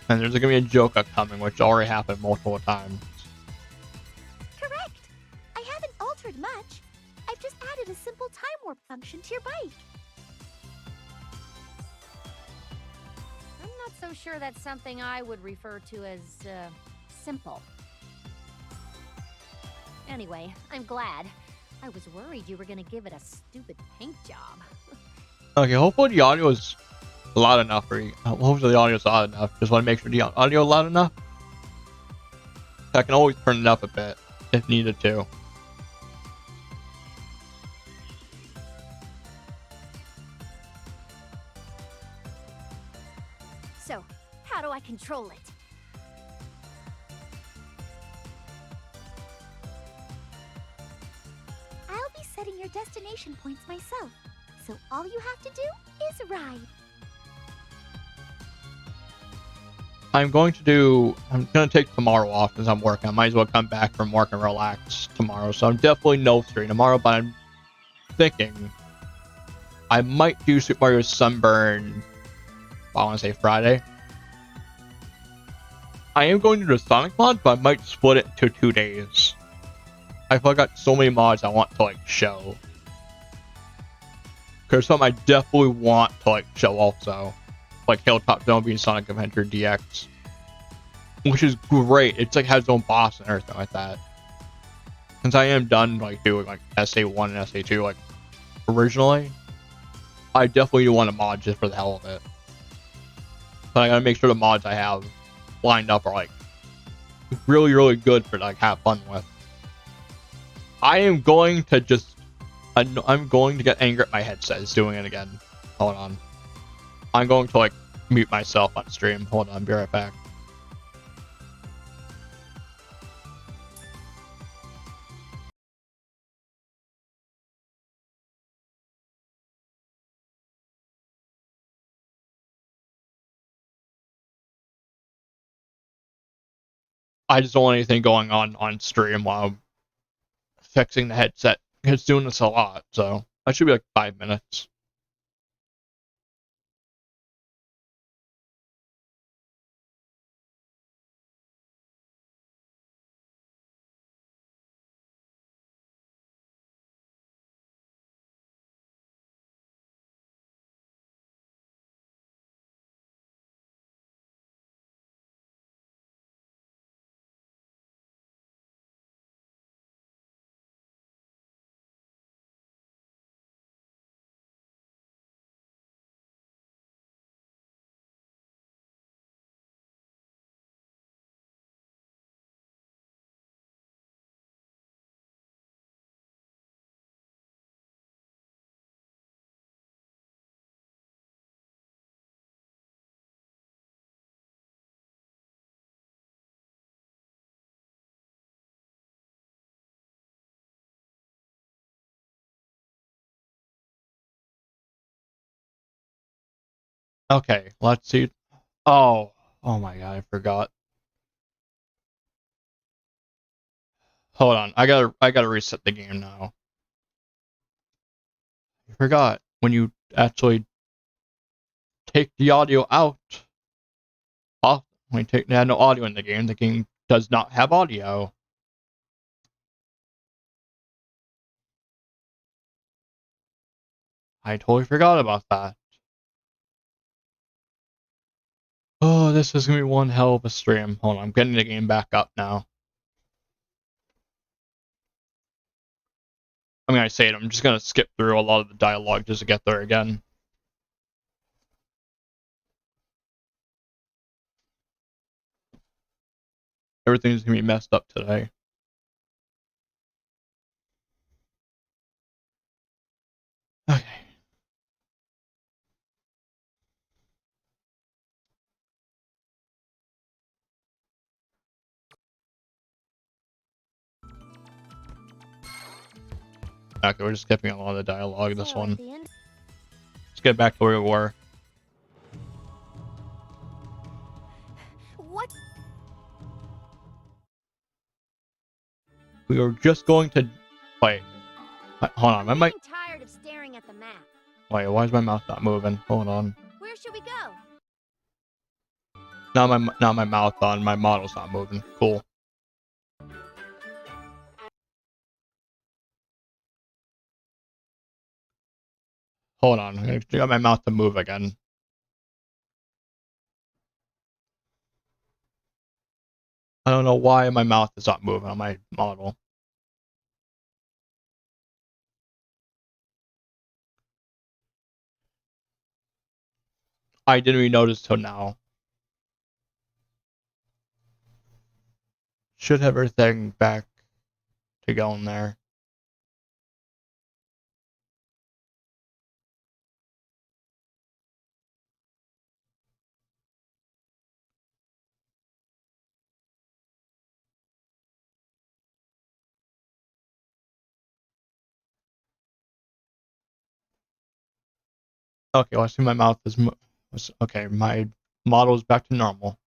And there's gonna be a Joka coming, which already happened multiple times. Correct. I haven't altered much. I've just added a simple time warp function to your bike. I'm not so sure that's something I would refer to as, simple. Anyway, I'm glad. I was worried you were gonna give it a stupid paint job. Okay, hopefully the audio is loud enough for you. Hopefully the audio is loud enough. Just want to make sure the audio is loud enough. I can always turn it up a bit if needed to. So, how do I control it? I'll be setting your destination points myself, so all you have to do is ride. I'm going to take tomorrow off as I'm working. I might as well come back from work and relax tomorrow. So I'm definitely no stream tomorrow, but I'm thinking I might do Super Mario Sunburn, I want to say Friday. I am going to do the Sonic mod, but I might split it into 2 days. I feel like I got so many mods I want to like show. There's some I definitely want to like show also. Like Hilltop Zone being Sonic Adventure DX. Which is great. It's like has its own boss and everything like that. Since I am done like doing like SA1 and SA2 like originally, I definitely want a mod just for the hell of it. But I gotta make sure the mods I have lined up are like really, really good for like have fun with. I am going to just I'm going to get angry at my headset. It's doing it again. Hold on. I'm going to like mute myself on stream. Hold on, be right back. I just don't want anything going on stream while I'm fixing the headset. It's doing this a lot, so that should be like 5 minutes. Okay, let's see. Oh my god, I forgot. Hold on, I gotta reset the game now. I forgot when you actually take the audio out. Oh, when you take no audio in the game does not have audio. I totally forgot about that. Oh, this is gonna be one hell of a stream. Hold on, I'm getting the game back up now. I'm gonna say it, I'm just gonna skip through a lot of the dialogue just to get there again. Everything's gonna be messed up today. Okay. Okay, we're just skipping a lot of the dialogue. This So, at one. the end- Let's get back to where we were. What? We were just going to. Wait. Hold on. I I'm might. getting tired of staring at the map. Wait. Why is my mouth not moving? Hold on. Where should we go? Now my mouth on. My model's not moving. Cool. Hold on. I'm gonna get my mouth to move again. I don't know why my mouth is not moving on my model. I didn't even notice till now. Should have everything back to going there. Okay, well, I see my mouth is okay. My model is back to normal.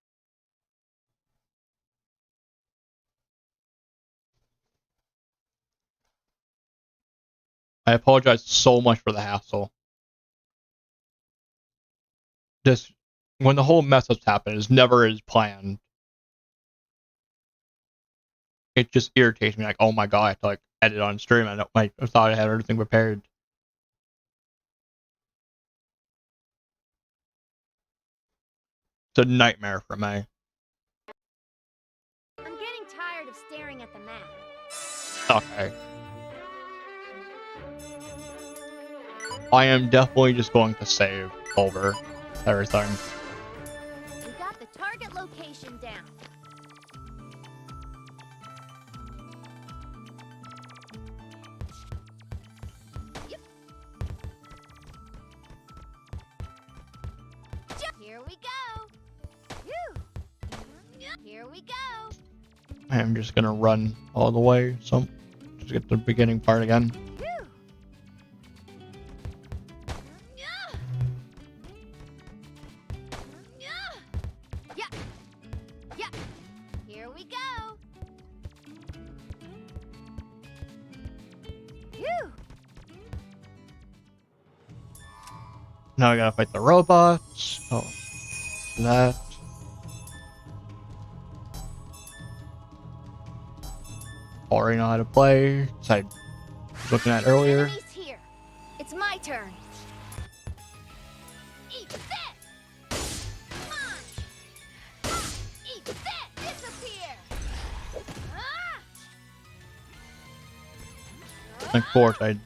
I apologize so much for the hassle. This, when the whole mess ups happen, is never as planned. It just irritates me. Like, oh my god, I have to like edit on stream. I thought I had everything prepared. It's a nightmare for me. I'm getting tired of staring at the map. Okay. I am definitely just going to save over everything. We got the target location down. Yep. Here we go. Phew. Here we go. I am just gonna run all the way. So, just get the beginning part again. Here we go. Phew. Now I gotta fight the robots. Oh, that. Already know how to play. So I was looking at earlier. Enemies here. It's my turn. Eat this. Come on. Eat this. Disappear. Of course, I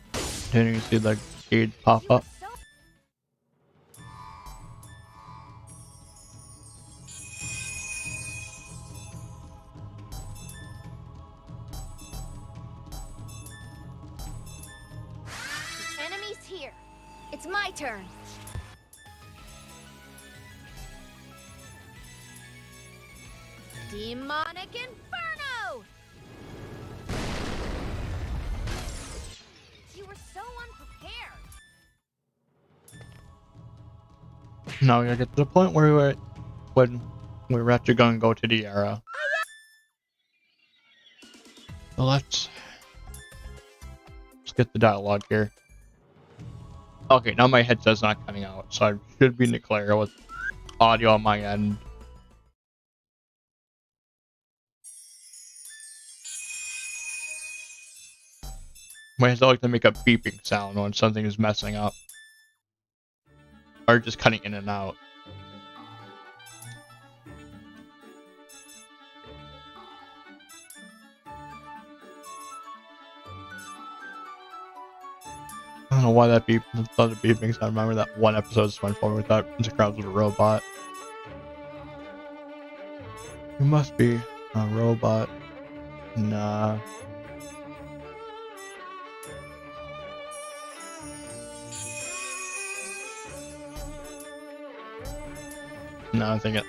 didn't even see the gate pop up. Enemies here. It's my turn. Demonic Inferno! You were so unprepared. Now we gotta get to the point where when we were actually gonna go to the era. So let's get the dialogue here. Okay, now my headset's not coming out, so I should be in the clear with audio on my end. My headset like to make a beeping sound when something is messing up. Or just cutting in and out. I don't know why that thought of beeping sound. I remember that one episode of SpongeBob where that the crowd was a robot. You must be a robot. Nah. No, I think it.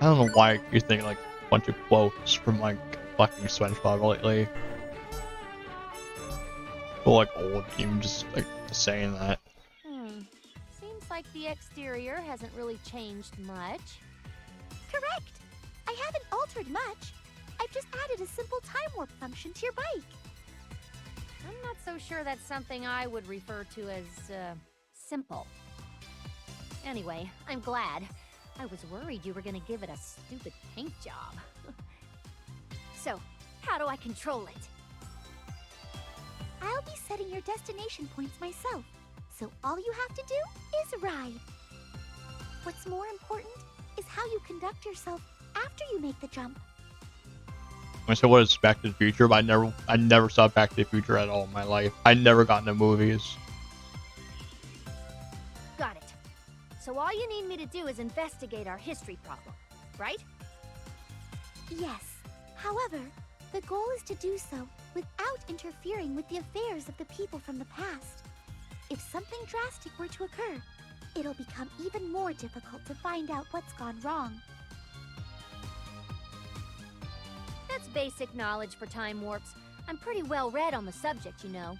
I don't know why you're thinking like a bunch of quotes from like fucking SpongeBob lately. feel like old even just like saying that. Seems like the exterior hasn't really changed much. Correct! I haven't altered much. I've just added a simple time warp function to your bike. I'm not so sure that's something I would refer to as, simple. Anyway, I'm glad. I was worried you were gonna give it a stupid paint job. So, how do I control it? I'll be setting your destination points myself, so all you have to do is ride. What's more important is how you conduct yourself after you make the jump. I said, what is Back to the Future? But I never saw Back to the Future at all in my life. I never got into movies. Got it. So all you need me to do is investigate our history problem, right? Yes. However, the goal is to do so without interfering with the affairs of the people from the past. If something drastic were to occur, it'll become even more difficult to find out what's gone wrong. That's basic knowledge for time warps. I'm pretty well read on the subject, you know.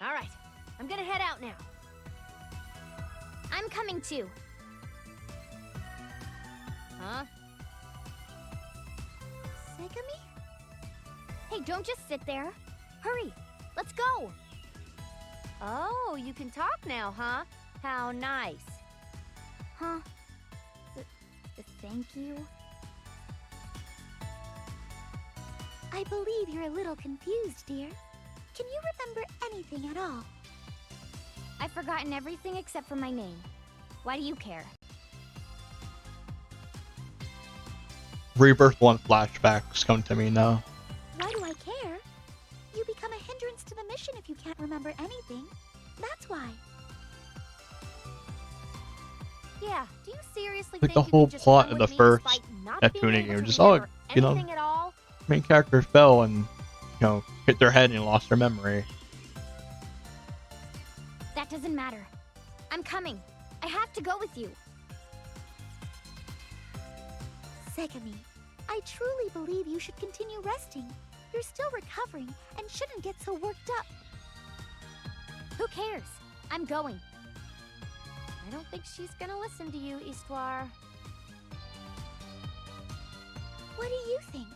All right, I'm gonna head out now. I'm coming too. Huh? Segami? Hey, don't just sit there. Hurry, let's go. Oh, you can talk now, huh? How nice. Huh? Thank you. I believe you're a little confused, dear. Can you remember anything at all? I've forgotten everything except for my name. Why do you care? Rebirth 1 flashbacks come to me now. Why do I care? You become a hindrance to the mission if you can't remember anything. That's why. Yeah, do you seriously Like think the you whole can just plot come of with the me first despite not being Neptune able game, to just remember you know, anything at all? main character fell and hit their head and lost their memory. That doesn't matter. I'm coming. I have to go with you. Segami, I truly believe you should continue resting. You're still recovering and shouldn't get so worked up. Who cares? I'm going. I don't think she's gonna listen to you, Histoire. What do you think?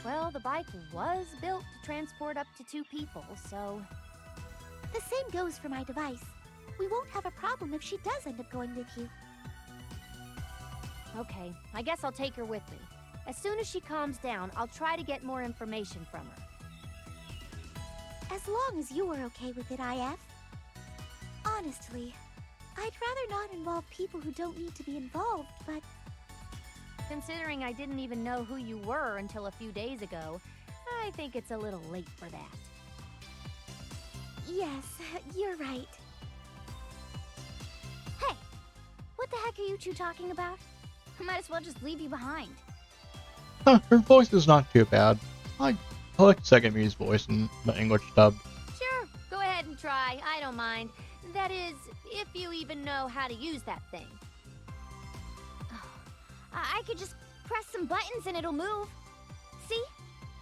Well, the bike was built to transport up to 2 people, so... The same goes for my device. We won't have a problem if she does end up going with you. Okay, I guess I'll take her with me. As soon as she calms down, I'll try to get more information from her. As long as you are okay with it, IF. Honestly, I'd rather not involve people who don't need to be involved, but... Considering I didn't even know who you were until a few days ago, I think it's a little late for that. Yes, you're right. Hey! What the heck are you two talking about? I might as well just leave you behind. Huh, her voice is not too bad. I like Segami's voice in the English dub. Sure, go ahead and try. I don't mind. That is, if you even know how to use that thing. I could just press some buttons and it'll move. See?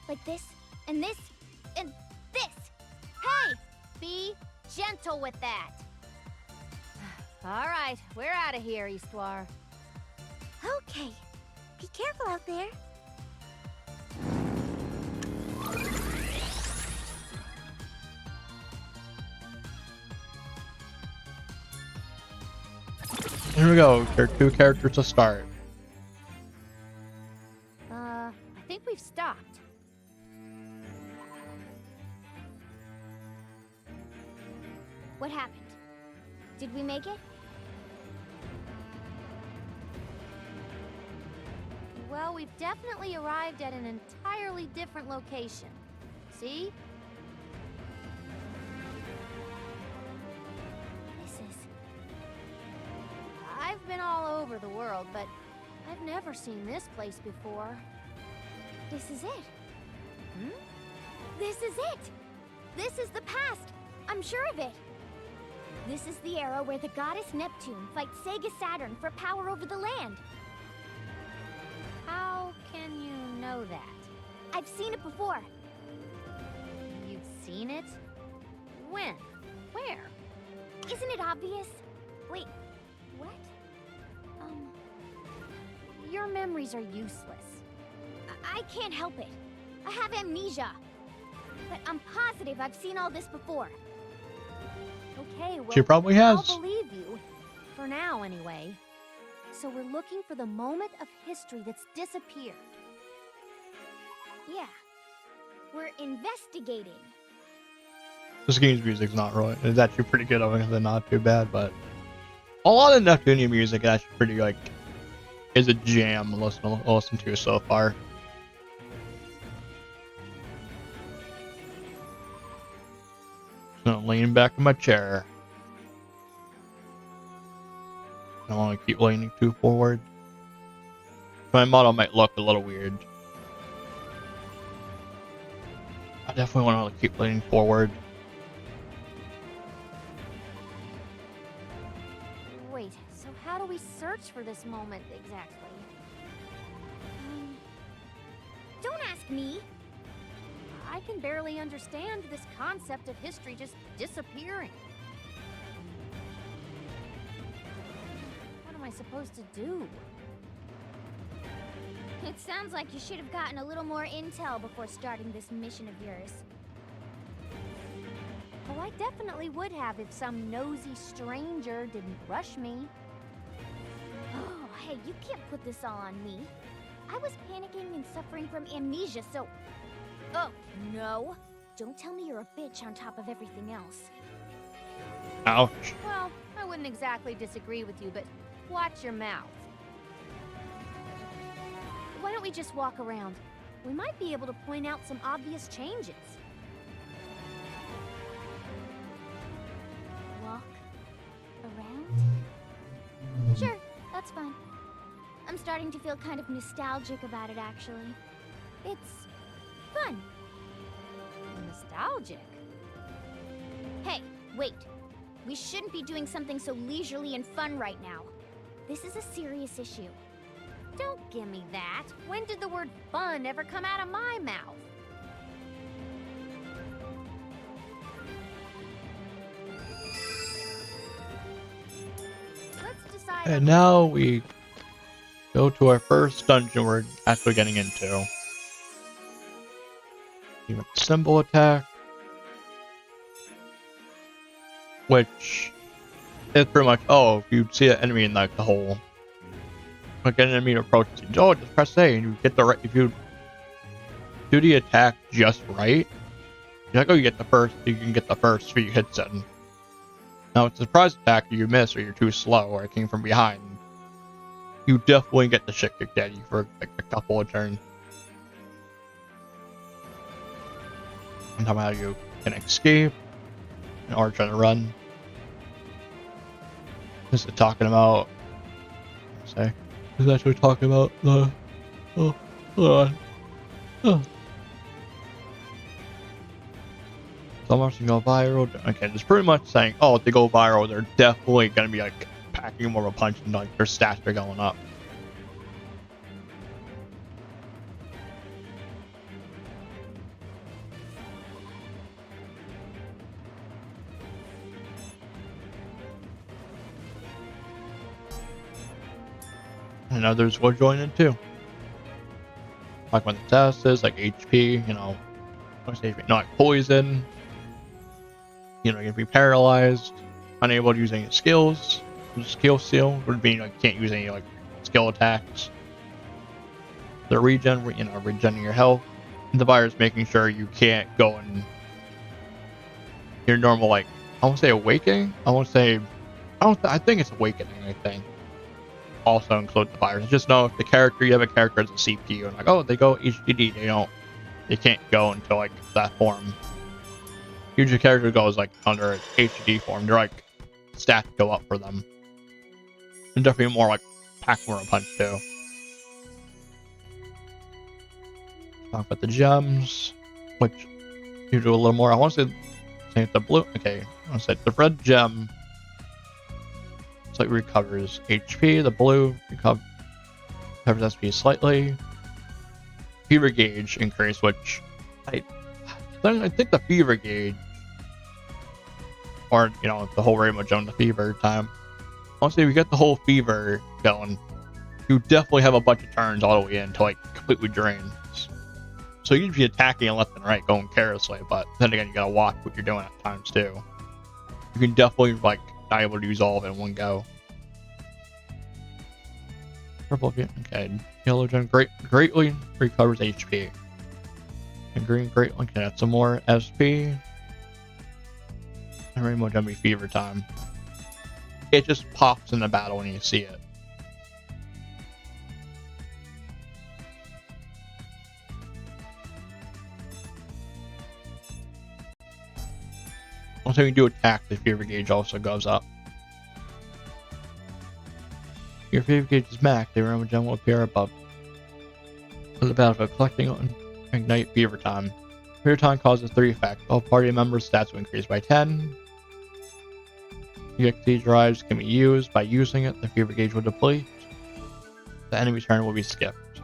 Like this, and this, and this. Hey! Be gentle with that. All right, we're out of here, Histoire. Okay. Be careful out there. Here we go. There are 2 characters to start. I think we've stopped. What happened? Did we make it? Well, we've definitely arrived at an entirely different location. See? This is... I've been all over the world, but I've never seen this place before. This is it. This is it! This is the past! I'm sure of it! This is the era where the goddess Neptune fights Sega Saturn for power over the land. How can you know that? I've seen it before. seen it? When? Where? Isn't it obvious? Wait, what? Your memories are useless. I can't help it. I have amnesia. But I'm positive I've seen all this before. Okay, well, She probably has. I'll believe you. For now, anyway. So we're looking for the moment of history that's disappeared. Yeah. We're investigating. This game's music's not really. It's actually pretty good. I mean, not too bad, but a lot of Neptunia music is actually pretty like is a jam to listen to so far. So I'm leaning back in my chair. I don't want to keep leaning too forward. My model might look a little weird. I definitely want to keep leaning forward. Wait, so how do we search for this moment exactly? Don't ask me. I can barely understand this concept of history just disappearing. What am I supposed to do? It sounds like you should have gotten a little more intel before starting this mission of yours. Well, I definitely would have if some nosy stranger didn't rush me. Oh, hey, you can't put this all on me. I was panicking and suffering from amnesia, so... Oh, no. Don't tell me you're a bitch on top of everything else. Ouch. Well, I wouldn't exactly disagree with you, but watch your mouth. Why don't we just walk around? We might be able to point out some obvious changes. Walk around? Sure, that's fine. I'm starting to feel kind of nostalgic about it, actually. It's fun. Nostalgic? Hey, wait. We shouldn't be doing something so leisurely and fun right now. This is a serious issue. Don't give me that. When did the word fun ever come out of my mouth? Let's decide. And now we go to our first dungeon we're actually getting into. Even symbol attack. Which is pretty much, oh, if you see an enemy in like the hole. Like an enemy approaches you, oh, just press A and you get the right, if you do the attack just right, you're like, oh, you can get the first few hits in. Now, it's a surprise attack you miss or you're too slow or it came from behind. You definitely get the shit kicked at you for like a couple of turns. I'm talking about how you can escape or try to run. This is talking about, say, this is actually talking about the, oh, hold on. Oh. Some are go viral. Okay, it's pretty much saying, oh, if they go viral, they're definitely gonna be like packing more of a punch and like their stats are going up. And others will join in too. Like when the test is like HP, you know, not poison. You know, you can be paralyzed, unable to use any skills. Skill seal would be like can't use any like skill attacks. The regen, you know, regenerating your health. And the virus making sure you can't go in your normal like I won't say awakening. I think it's awakening. I think also include the virus. Just know if you have a character as a CPU and like oh they go HDD, they can't go into like that form. Usually character goes like under HDD form. They're like stats go up for them. And definitely more like pack more a punch too. Talk about the gems, which you do a little more. I want to say the blue. Okay, I want to say the red gem. It's like recovers HP. The blue recovers SP slightly. Fever gauge increase, which the then I think the fever gauge, or you know, the whole Rainbow Gem, the fever time. Honestly, if you get the whole fever going, you definitely have a bunch of turns all the way in to like completely drain. So you'd be attacking left and right, going carelessly, but then again, you gotta watch what you're doing at times too. You can definitely like not able to use all of it in one go. Purple, okay. Yellow gem greatly recovers HP. And green greatly can add some more SP. And Rainbow Gem be fever time. It just pops in the battle when you see it. Once you do attack, the fever gauge also goes up. Your fever gauge is maxed, the Rainbow Gem will appear above the battlefield, collecting on Ignite Fever Time. Fever Time causes 3 effects. All party members' stats will increase by 10. EXP drives can be used. By using it, the fever gauge will deplete. The enemy turn will be skipped.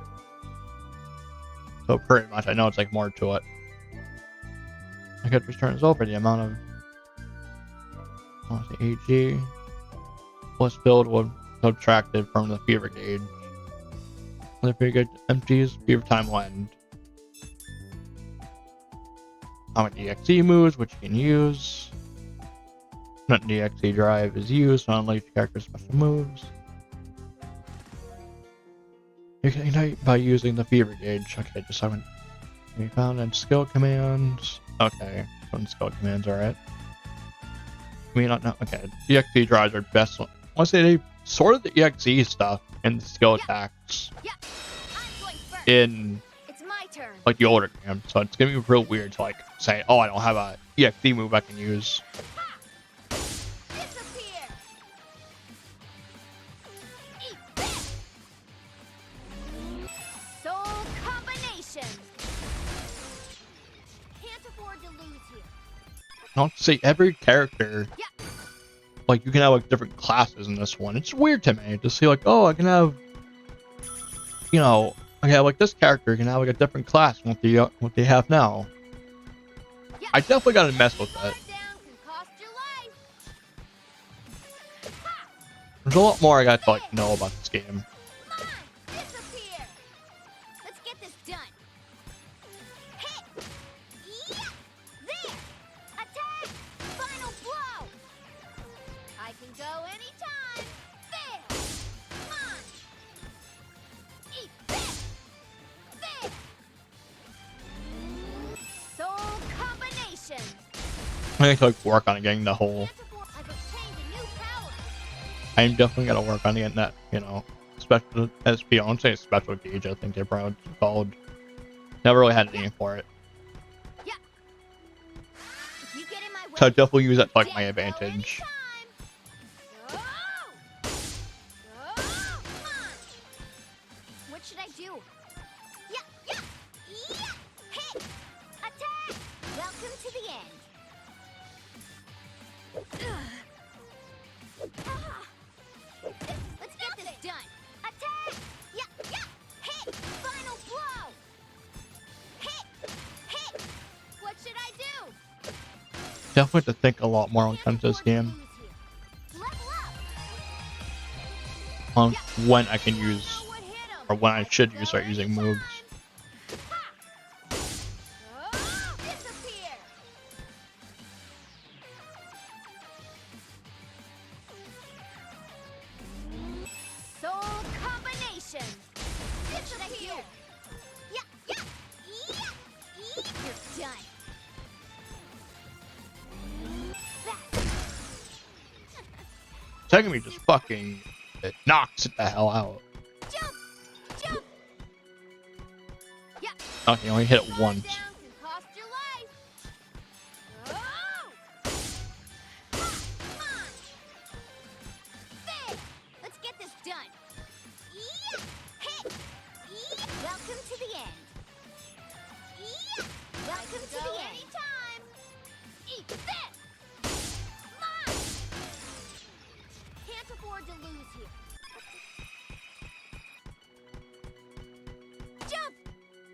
So pretty much, I know it's like more to it. The character's turn is over. The amount of AG plus build will be subtracted from the fever gauge. When the fever gauge empties, fever time will end. How many DXE moves, which you can use. Not DXE drive is used on each character's special moves. You can ignite by using the fever gauge. Okay, just haven't we found in skill commands. Okay, some skill commands, alright. I mean, not okay. EXE drives are best one. I want to say they sort of the EXE stuff and the skill attacks in It's my turn. like the older game, so it's gonna be real weird to like say, oh, I don't have a EXE move I can use. Disappear. Eat this. Soul combination. Can't afford to lose here. I don't say every character, like you can have like different classes in this one. It's weird to me to see like, oh, I can have, you know, okay, like this character can have like a different class than what they have now. I definitely gotta mess with that. There's a lot more I got to like know about this game. Come on, disappear. Let's get this done. Hit. Yeah. There. Attack. Final blow. I can go anytime. There. Come on. Eat this. There. Soul combination. I need to like work on getting the whole. I've obtained a new power. I'm definitely gonna work on getting that, you know, special SP. I won't say special gauge. I think they're probably called. Never really had a name for it. Yeah. If you get in my way, So I definitely use that to like my advantage. Go! Go! Come on! What should I do? Yeah, yeah, yeah! Hit! Attack! Welcome to the end. Ah. Let's get this done. Attack! Yeah, yeah! Hit! Final blow! Hit! Hit! What should I do? Definitely have to think a lot more when it comes to this game on when I can use or when I should use start using moves. Soul combination. What should I do? Yeah, yeah, yeah, yeah. You're done. Second me just fucking it knocks it the hell out. Jump! Jump! Yeah. Okay, you only hit it once. Down can cost your life. Oh! Come on! There! Let's get this done. Yeah! Hit! Yeah! Welcome to the end. Yeah! Welcome to the end. Anytime. Eat this! Come on! Can't afford to lose here. Jump!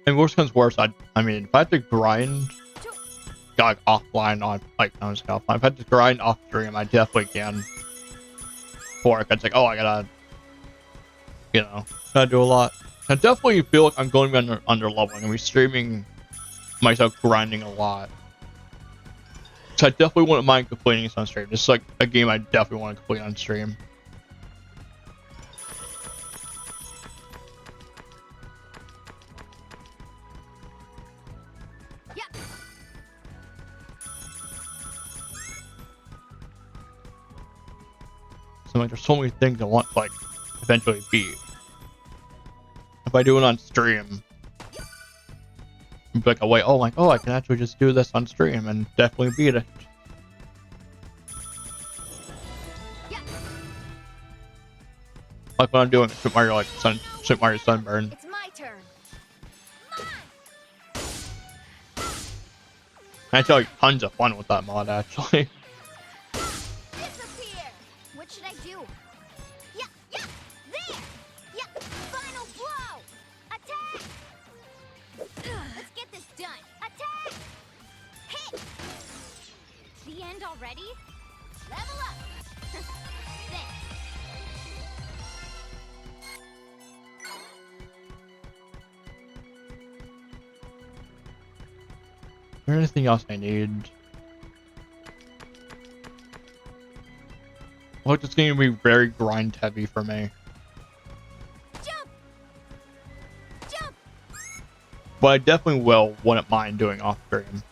And worst comes worse, I mean, if I have to grind got offline on like I was offline. If I had to grind off stream, I definitely can. For it's like, oh, I gotta, gotta do a lot. I definitely feel like I'm going to be under leveling. I'm streaming myself grinding a lot. So I definitely wouldn't mind completing this on stream. This is like a game I definitely want to complete on stream. So like, there's so many things I want to like eventually beat. If I do it on stream, like, oh, I can actually just do this on stream and definitely beat it. Yeah. Like when I'm doing Super Mario, Super Mario Sunburn. It's my turn. I tell you, tons of fun with that mod actually. Disappear. What should I do? Yeah, there. Yeah, final blow. Attack. Let's get this done. Attack. Hit. The end already? Level up. Thanks. Is there anything else I need? Look, it's going to be very grind heavy for me. Jump. Jump. But I definitely wouldn't mind doing off stream.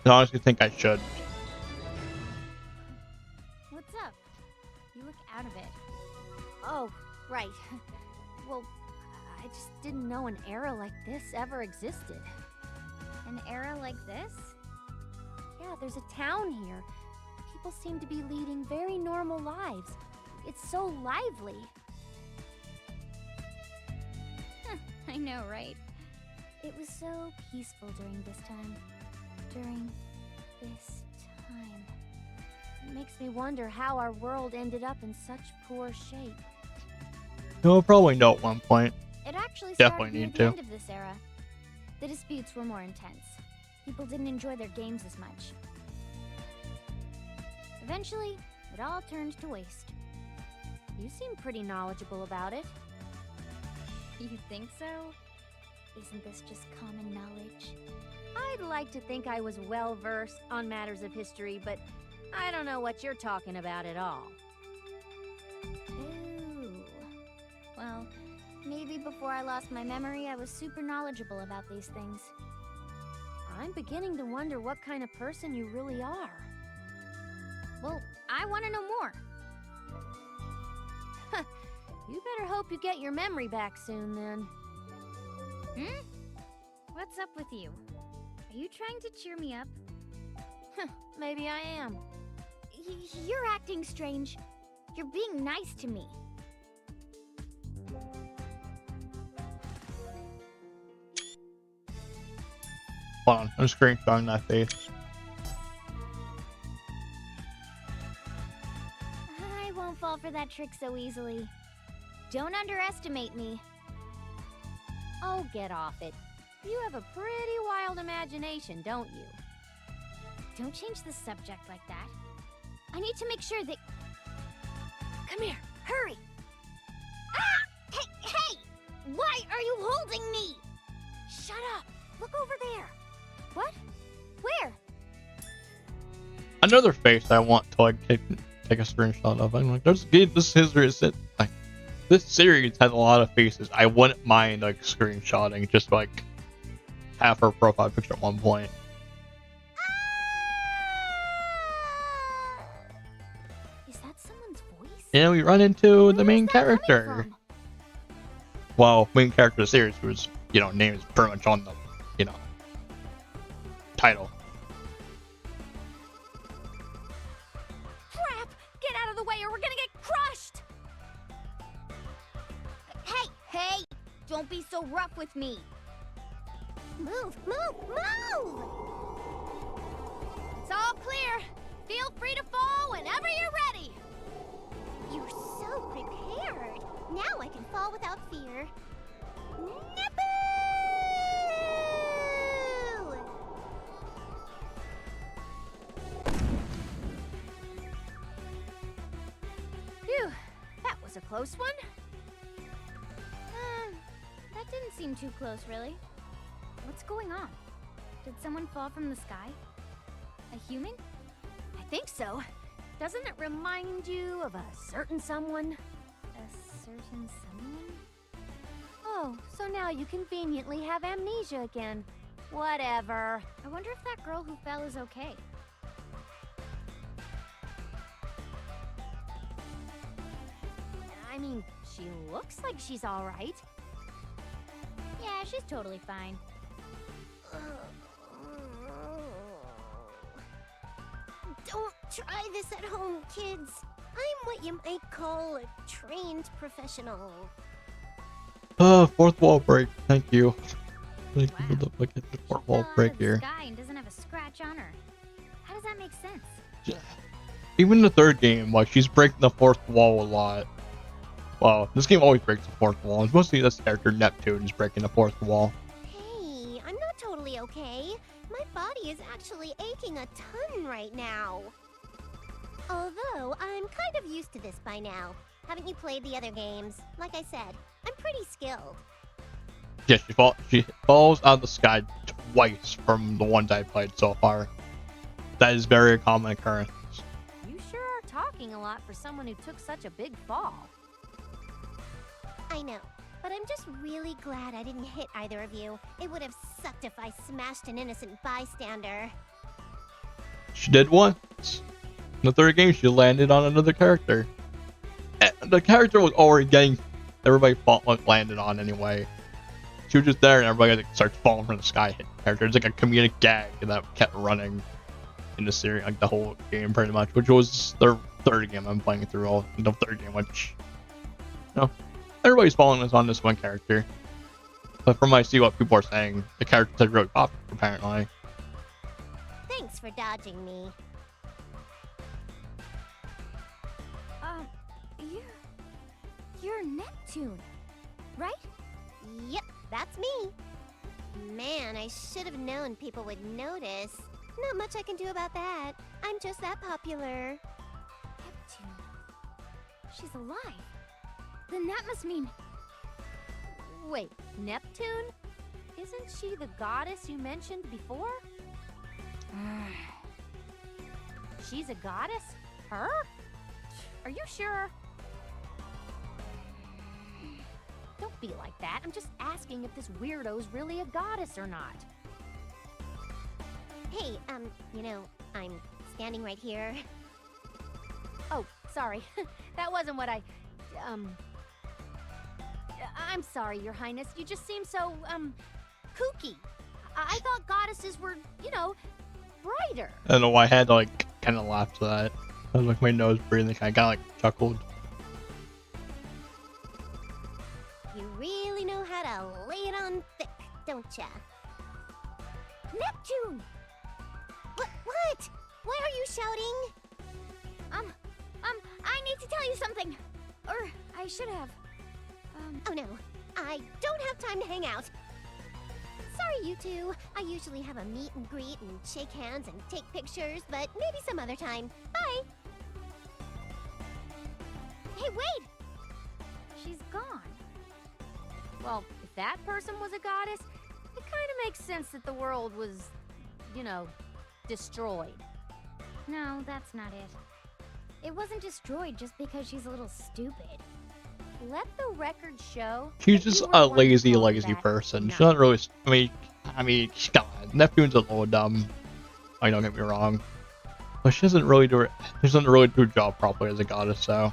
I honestly think I should. What's up? You look out of it. Oh, right. Well, I just didn't know an era like this ever existed. An era like this? Yeah, there's a town here. People seem to be leading very normal lives. It's so lively. I know, right? It was so peaceful during this time. During this time. It makes me wonder how our world ended up in such poor shape. You'll probably know at one point. It actually Definitely started near need the to. end of this era. The disputes were more intense. People didn't enjoy their games as much. Eventually, it all turned to waste. You seem pretty knowledgeable about it. You think so? Isn't this just common knowledge? I'd like to think I was well-versed on matters of history, but I don't know what you're talking about at all. Ooh. Well, maybe before I lost my memory, I was super knowledgeable about these things. I'm beginning to wonder what kind of person you really are. Well, I want to know more. You better hope you get your memory back soon, then. What's up with you? Are you trying to cheer me up? Maybe I am. You're acting strange. You're being nice to me. Hold on, I'm screenshotting that face. I won't fall for that trick so easily. Don't underestimate me. Oh, get off it. You have a pretty wild imagination, don't you? Don't change the subject like that. I need to make sure that... Come here, hurry! Ah! Hey! Why are you holding me? Shut up! Look over there! What? Where? Another face I want to like take a screenshot of. I'm like, this history is it. Like, this series has a lot of faces. I wouldn't mind like screenshotting, just like have her profile picture at one point. Is that someone's voice? And we run into Where the is main that coming character. from? Well, main character of the series, whose name is pretty much on the title. Crap! Get out of the way or we're gonna get crushed! Hey! Don't be so rough with me! Move! It's all clear! Feel free to fall whenever you're ready! You're so prepared. Now I can fall without fear. Naboo! close one? That didn't seem too close, really. What's going on? Did someone fall from the sky? A human? I think so. Doesn't it remind you of a certain someone? A certain someone? Oh, so now you conveniently have amnesia again. Whatever. I wonder if that girl who fell is okay. I mean, she looks like she's all right. Yeah, she's totally fine. Don't try this at home, kids. I'm what you might call a trained professional. Fourth wall break. Thank you. Thank you for the look at the fourth wall break here. Sky and doesn't have a scratch on her. How does that make sense? Even the third game, like she's breaking the fourth wall a lot. Wow, this game always breaks the fourth wall. It's mostly this character Neptune is breaking the fourth wall. Hey, I'm not totally okay. My body is actually aching a ton right now. Although, I'm kind of used to this by now. Haven't you played the other games? Like I said, I'm pretty skilled. Yeah, she falls out of the sky twice from the ones I played so far. That is very common occurrence. You sure are talking a lot for someone who took such a big fall. I know, but I'm just really glad I didn't hit either of you. It would have sucked if I smashed an innocent bystander. She did once. In the third game, she landed on another character. The character was already getting everybody landed on anyway. She was just there, and everybody starts falling from the sky. Hit the character. It's like a comedic gag that kept running in the series, like the whole game, pretty much. Which was the third game I'm playing through. All the third game, which everybody's falling on this one character. But from I see what people are saying, the character's really popular apparently. Thanks for dodging me. You're Neptune, right? Yep, that's me. Man, I should have known people would notice. Not much I can do about that. I'm just that popular. Neptune. She's alive. Then that must mean... Wait, Neptune? Isn't she the goddess you mentioned before? She's a goddess? Her? Are you sure? Don't be like that. I'm just asking if this weirdo's really a goddess or not. Hey, I'm standing right here. Oh, sorry. That wasn't what I'm sorry, Your Highness. You just seem so, kooky. I thought goddesses were, brighter. I don't know why I had to kind of laugh to that. I was like my nose breathing. I kind of chuckled. You really know how to lay it on thick, don't ya? Neptune! What? Why are you shouting? I need to tell you something. Or I should have. Oh no, I don't have time to hang out. Sorry, you two. I usually have a meet and greet and shake hands and take pictures, but maybe some other time. Bye! Hey, wait! She's gone. Well, if that person was a goddess, it kind of makes sense that the world was, destroyed. No, that's not it. It wasn't destroyed just because she's a little stupid. Let the record show. She's just a lazy person. She's not really. I mean, God, Neptune's a little dumb. Don't get me wrong, but she doesn't really do her job properly as a goddess. So,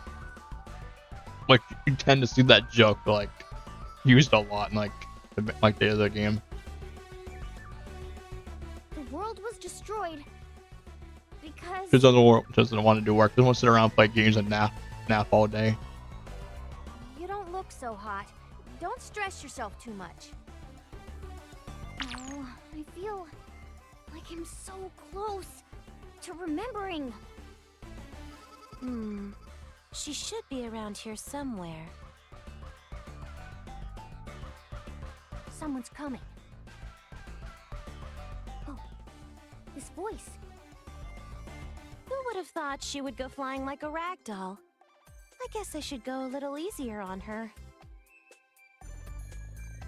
you tend to see that joke used a lot in the other game. The world was destroyed because She doesn't want to do work. Doesn't want to sit around and play games and nap all day. You don't look so hot. Don't stress yourself too much. Oh, I feel like I'm so close to remembering. She should be around here somewhere. Someone's coming. Oh, this voice. Who would have thought she would go flying like a rag doll? I guess I should go a little easier on her.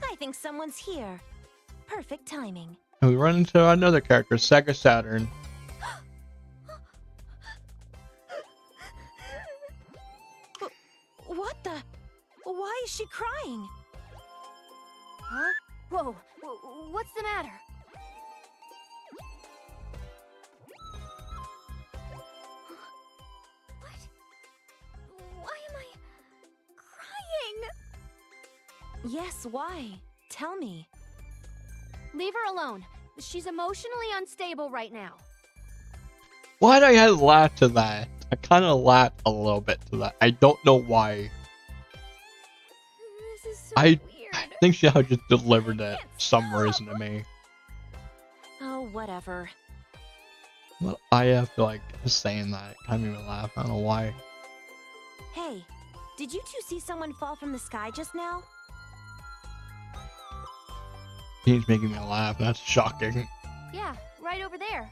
I think someone's here. Perfect timing. And we run into another character, Sega Saturn. What the? Why is she crying? Huh? Whoa, what's the matter? What? Why am I crying? Yes, why? Tell me. Leave her alone. She's emotionally unstable right now. Why did I laugh to that? I kind of laughed a little bit to that. I don't know why. This is so I weird. think she just delivered it for some reason to me. Oh, whatever. But I have to like just saying that. It kind of made me laugh. I don't know why. Hey, did you two see someone fall from the sky just now? He's making me laugh. That's shocking. Yeah, right over there.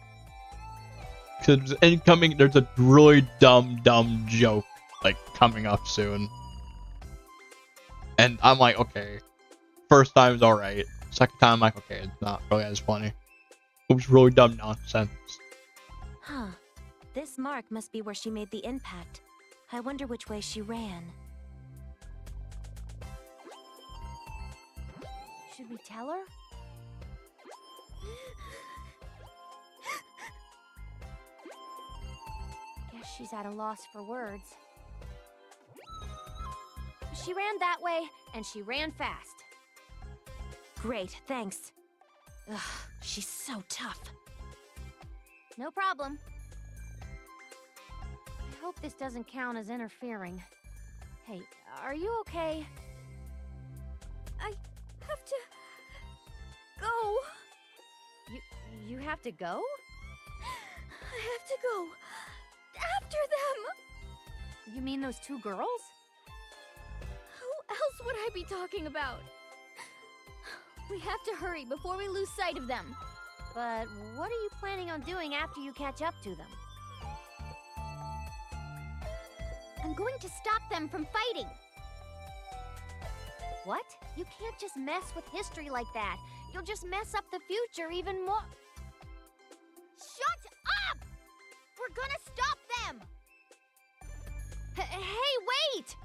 Because incoming, there's a really dumb joke like coming up soon. And I'm like, okay. First time's alright. Second time, I'm like, okay, it's not really as funny. It was really dumb nonsense. Huh. This mark must be where she made the impact. I wonder which way she ran. Should we tell her? Guess she's at a loss for words. She ran that way, and she ran fast. Great, thanks. Ugh, she's so tough. No problem. I hope this doesn't count as interfering. Hey, are you okay? I have to go. You have to go? I have to go after them. You mean those two girls? Who else would I be talking about? We have to hurry before we lose sight of them. But what are you planning on doing after you catch up to them? I'm going to stop them from fighting. What? You can't just mess with history like that. You'll just mess up the future even more. Shut up! We're gonna stop them! Hey, wait!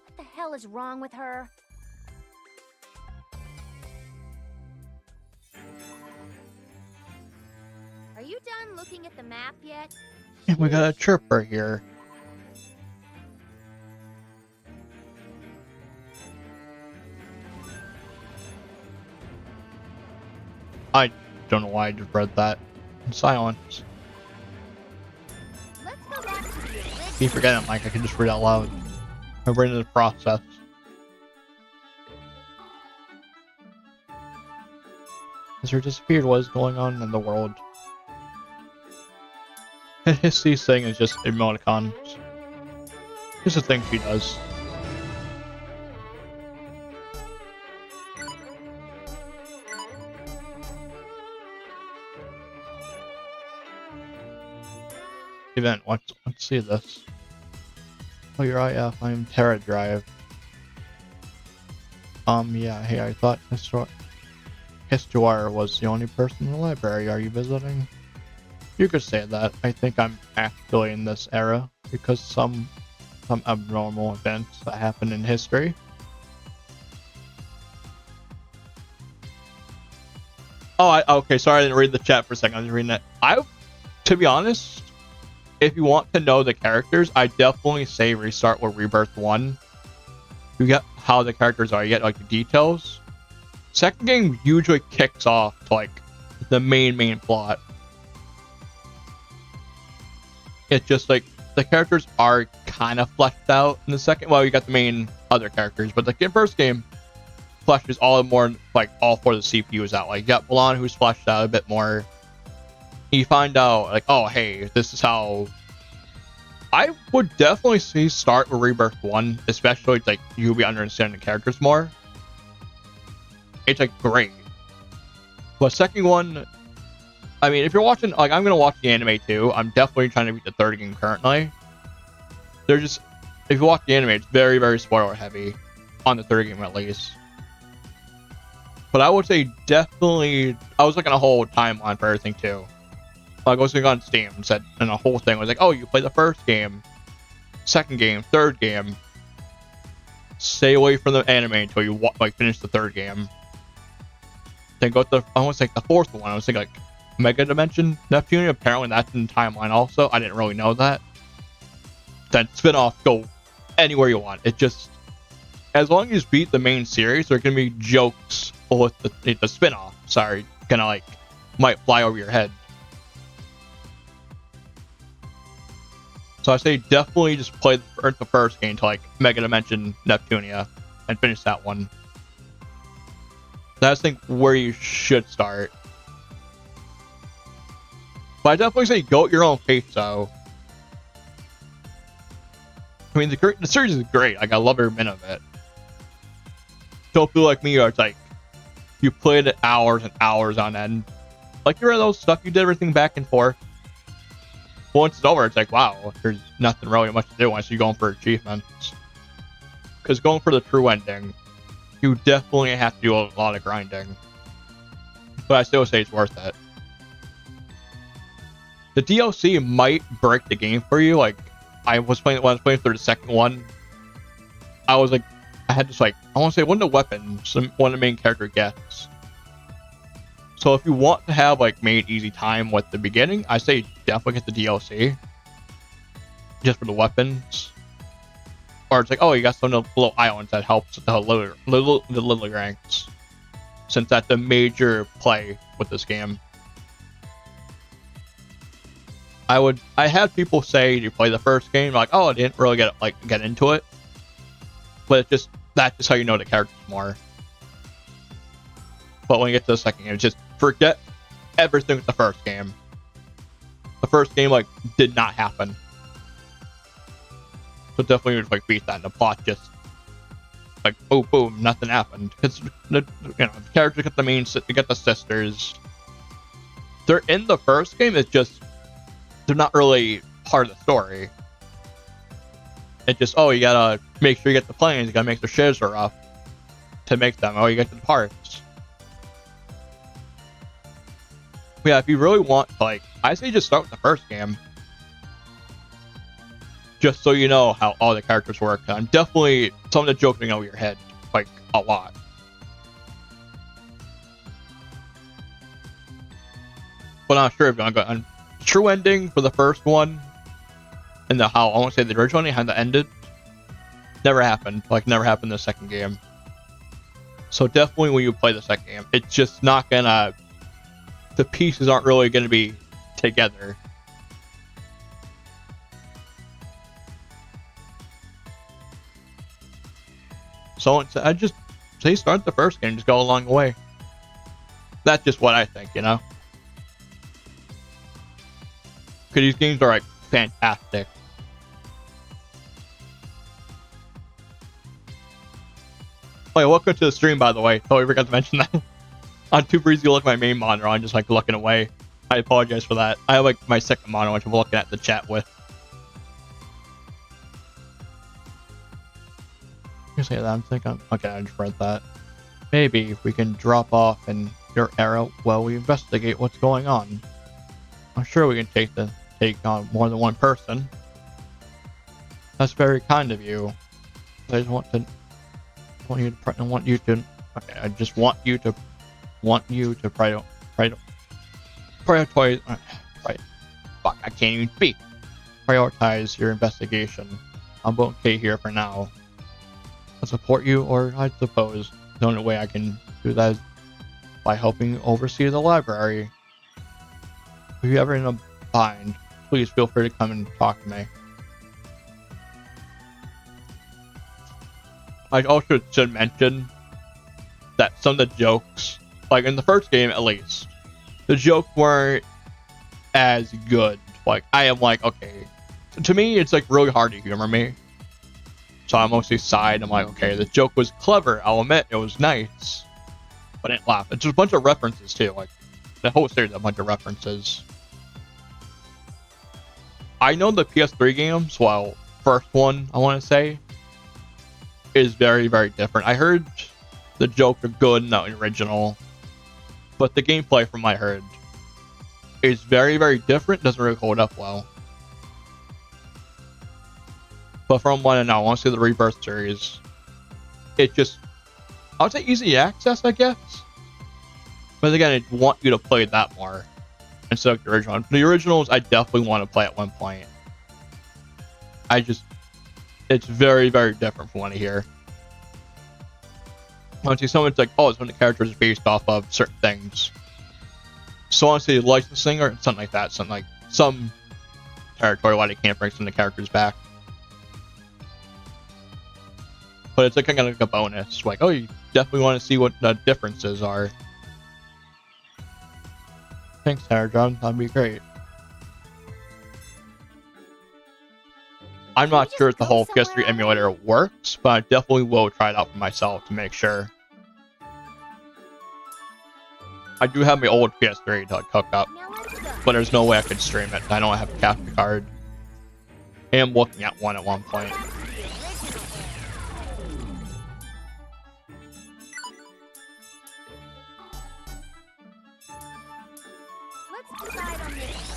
What the hell is wrong with her? Are you done looking at the map yet? And we got a chirper here. I don't know why I just read that in silence. Let's go back to the original. Keep forgetting, Mike. I can just read out loud. My brain is a process. Mister disappeared. What is going on in the world? Hissy's thing is just emoticons. Just a thing she does. Event. Let's see this. Oh, you're IF. I'm Terra Drive. Yeah. Hey, I thought Histoire was the only person in the library. Are you visiting? You could say that. I think I'm actually in this era because some abnormal events that happened in history. Oh, okay. Sorry, I didn't read the chat for a second. I was reading it. To be honest, if you want to know the characters, I definitely say restart with Rebirth 1. You get how the characters are. You get like the details. Second game usually kicks off to like the main plot. It's just like the characters are kind of fleshed out in the second. Well, you got the main other characters, but the first game fleshes all more like all four of the CPUs out. Like you got Milan, who's fleshed out a bit more. You find out like, oh hey, this is how. I would definitely say start with Rebirth 1, especially like you'll be understanding the characters more. It's like great. But second one, I mean, if you're watching, I'm gonna watch the anime too. I'm definitely trying to beat the third game currently. They're just if you watch the anime, it's very, very spoiler heavy on the third game at least. But I would say definitely, I was looking at a whole timeline for everything too. Like I was looking on Steam and said, and the whole thing was like, oh, you play the first game, second game, third game. Stay away from the anime until you finish the third game. Then go to the, I want to say the fourth one. I was thinking like Mega Dimension Neptunia. Apparently that's in the timeline also. I didn't really know that. Then spin off, go anywhere you want. It just, as long as you beat the main series, there are gonna be jokes with the spin off. Sorry, gonna like might fly over your head. So I say definitely just play the first game to like Mega Dimension Neptunia and finish that one. That's I think where you should start. But I definitely say go at your own pace though. I mean the series is great. Like I love every minute of it. Don't feel like me where it's like you played it hours and hours on end. Like you're those stuff you did everything back and forth. Once it's over, it's like, wow, there's nothing really much to do unless you're going for achievements. Because going for the true ending, you definitely have to do a lot of grinding. But I still say it's worth it. The DLC might break the game for you. Like, when I was playing through the second one, I was like, I had this like, I want to say one of the weapons one of the main character gets. So if you want to have like made easy time with the beginning, I say definitely get the DLC. Just for the weapons. Or it's like, oh, you got some little islands that helps with the little ranks. Since that's a major play with this game. I had people say you play the first game, like, oh, I didn't really get into it. But that's just how you know the characters more. But when you get to the second game, just forget everything with the first game. The first game like did not happen. So definitely would like beat that. And the plot just like boom, nothing happened. Because the characters get they get the sisters. They're in the first game. It's just they're not really part of the story. It's just, oh, you gotta make sure you get the planes. You gotta make the ships are up to make them. Oh, you get the parts. Yeah, if you really want, like, I say just start with the first game. Just so you know how all the characters work. I'm definitely, some of the jokes going over your head, like, a lot. But I'm not sure if I'm going to go on true ending for the first one. And how, I won't say the original ending, how that ended. Never happened. Like, never happened in the second game. So definitely when you play the second game, it's just not gonna, the pieces aren't really going to be together. So I just say start the first game, just go along the way. That's just what I think, you know? Because these games are like fantastic. Wait, welcome to the stream, by the way. Oh, I forgot to mention that. I'm too busy to look at my main monitor. I'm just like looking away. I apologize for that. I have like my second monitor, which I'm looking at the chat with. You say that? I'm thinking. Okay, I just read that. Maybe we can drop off in your area while we investigate what's going on. I'm sure we can take on more than one person. That's very kind of you. I just want you to. Okay, I just want you to prioritize. Right. Fuck, I can't even speak. Prioritize your investigation. I'm okay here for now. I'll support you, or I suppose the only way I can do that is by helping oversee the library. If you're ever in a bind, please feel free to come and talk to me. I also should mention that some of the jokes, like in the first game at least, the jokes weren't as good. Like, I am like, okay. To me, it's like really hard to humor me. So I mostly sighed. I'm like, okay, the joke was clever. I'll admit it was nice. But I didn't laugh. It's just a bunch of references too. Like, the whole series is a bunch of references. I know the PS3 games, well, first one, I want to say, is very, very different. I heard the jokes are good in the original, but the gameplay from what I heard is very, very different. Doesn't really hold up well. But from what I know, I want to see the Rebirth series. It just, I would say easy access, I guess. But again, I want you to play that more instead of the original. The originals, I definitely want to play at one point. It's very, very different from what I hear. Honestly, someone's like, oh, it's when the character is based off of certain things. So honestly, licensing or something like that, something like some territory why they can't bring some of the characters back. But it's like kind of like a bonus, like, oh, you definitely want to see what the differences are. Thanks, Sarah John. That'd be great. I'm not sure if the whole PS3 emulator works, but I definitely will try it out for myself to make sure. I do have my old PS3 to hook up, but there's no way I could stream it. I don't have a capture card. I am looking at one at one point. Let's decide on this.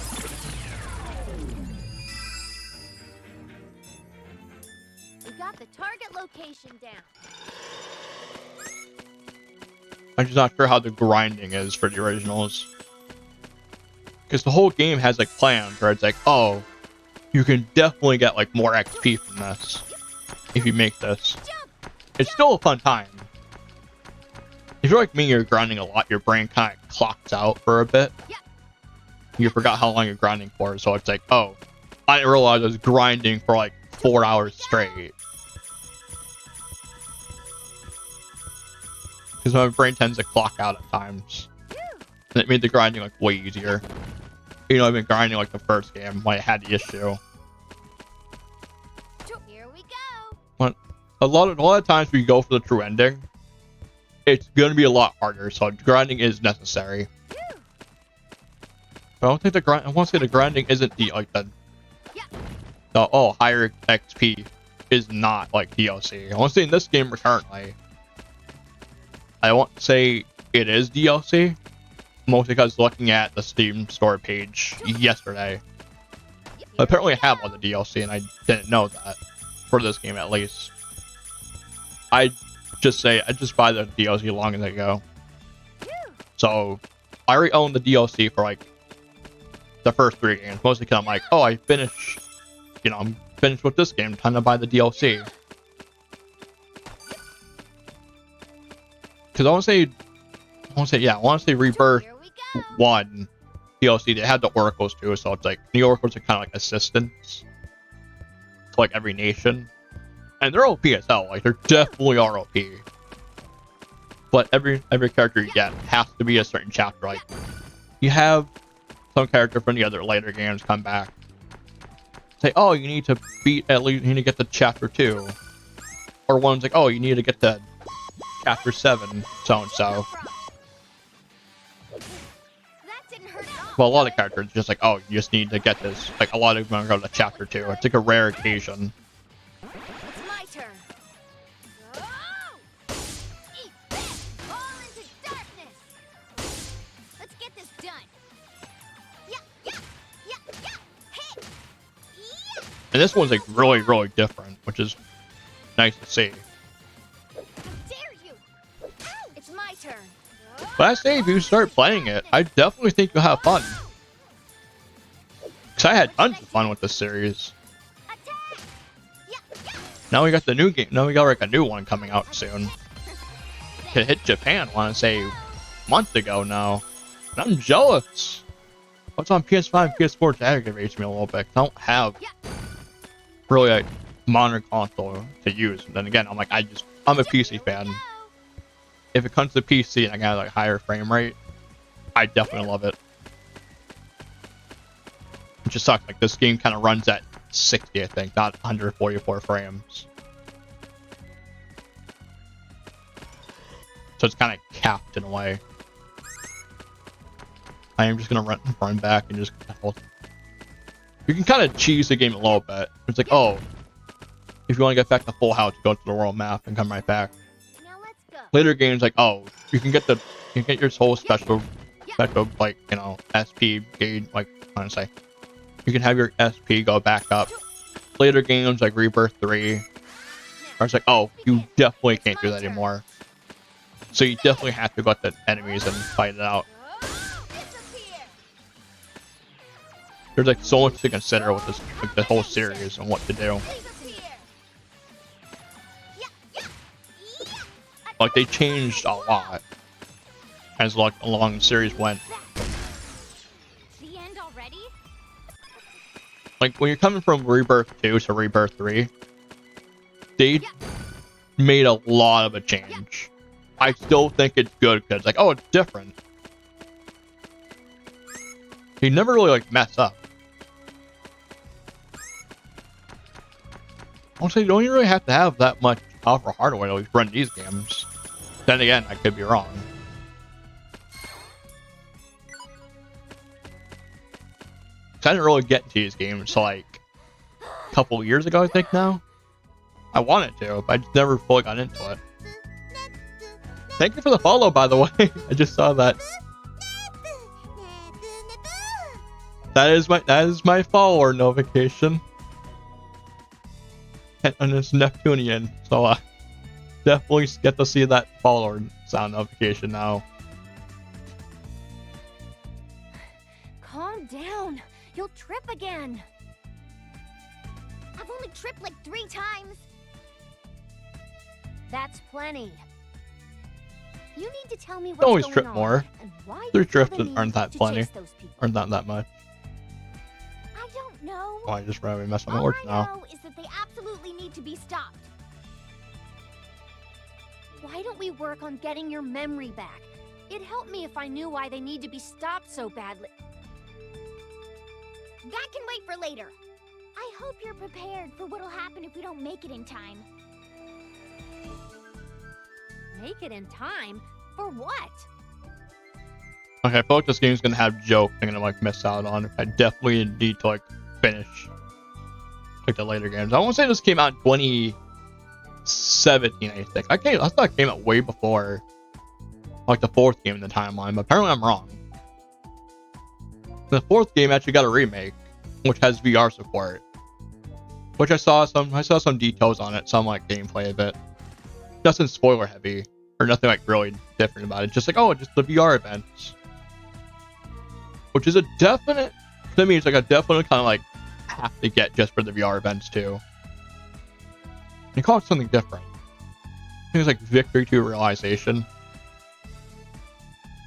We got the target location down. I'm just not sure how the grinding is for the originals. Because the whole game has like plans where it's like, oh, you can definitely get like more XP from this if you make this. It's still a fun time. If you're like me, you're grinding a lot, your brain kind of clocks out for a bit. You forgot how long you're grinding for, so it's like, oh, I didn't realize I was grinding for like 4 hours straight. Because my brain tends to clock out at times. And it made the grinding like way easier. You know, I've been grinding like the first game when I had the issue. Here we go. But a lot of times when you go for the true ending, it's gonna be a lot harder, so grinding is necessary. But I don't think the grind. I want to say the grinding isn't the higher XP is not like DLC. I want to say in this game currently, I won't say it is DLC, mostly because looking at the Steam store page yesterday, apparently I have all the DLC and I didn't know that for this game at least. I just buy the DLC long as I go. So I already own the DLC for like the first 3 games, mostly because I'm like, oh, I finished, I'm finished with this game, time to buy the DLC. Because I want to say Rebirth 1 DLC, they had the oracles too, so it's like, the oracles are kind of like assistants to like every nation. And they're OP as hell, like, they're definitely are OP. But every character you get has to be a certain chapter, like, you have some character from the other later games come back. Say, oh, you need to beat, at least, you need to get to chapter 2. Or one's like, oh, you need to get to chapter 7, so-and-so. Well, a lot of characters just like, oh, you just need to get this. Like, a lot of them go to chapter 2. It's like a rare occasion. It's my turn. Oh! Eat this! Fall into darkness! Let's get this done. Yeah! Hey! Yeah! And this one's like really, really different, which is nice to see. How dare you! It's my turn. But I say if you start playing it, I definitely think you'll have fun. Because I had tons of fun with this series. Now we got the new game. Now we got like a new one coming out soon. It hit Japan, I want to say, a month ago now. And I'm jealous. What's on PS5 and PS4 to aggravate me a little bit. I don't have really a modern console to use. And then again, I'm a PC fan. If it comes to PC and I got like higher frame rate, I definitely love it. It just sucks. Like, this game kind of runs at 60, I think, not 144 frames. So it's kind of capped in a way. I am just gonna run back and just. You can kind of cheese the game a little bit. It's like, oh, if you want to get back to full health, go to the world map and come right back. Now let's go. Later games like, oh, you can get your whole special like, you know, SP gauge, like, I want to say, you can have your SP go back up. Later games like Rebirth 3, where it's like, oh, you definitely can't do that anymore. So you definitely have to go at the enemies and fight it out. There's like so much to consider with this, like, the whole series and what to do. Like, they changed a lot as like along the series went. The end already? Like, when you're coming from Rebirth 2 to Rebirth 3, they made a lot of a change. I still think it's good because, like, oh, it's different. He never really, like, mess up. Honestly, you don't even really have to have that much powerful hardware to at least run these games. Then again, I could be wrong. I didn't really get into these games until, like, a couple years ago, I think now. I wanted to, but I just never fully got into it. Thank you for the follow, by the way. I just saw that. That is my follower notification. And it's Neptunian, so definitely get to see that follower sound notification now. Calm down. You'll trip again. I've only tripped like 3 times. That's plenty. You need to tell me what's You always going trip on, more. and why Their you feel drifts the need aren't that to plenty. chase those people. Or not that much. I don't know. Oh, I just randomly messed up my All words I now. know is that they absolutely need to be stopped. Why don't we work on getting your memory back? It'd help me if I knew why they need to be stopped so badly. That can wait for later. I hope you're prepared for what'll happen if we don't make it in time. Make it in time? For what? Okay, I feel like this game's gonna have jokes I'm gonna like miss out on. I definitely need to like finish like the later games. I won't say this came out in 2017, I think. I thought it came out way before like the 4th game in the timeline, but apparently I'm wrong. The 4th game actually got a remake, which has VR support. Which I saw some details on it, some like gameplay of it. Nothing spoiler heavy, or nothing like really different about it. Just like, oh, just the VR events. Which is a definite, to me, it's like a definite kind of like have to get just for the VR events too. They call it something different. I think it's like Victory 2 Realization.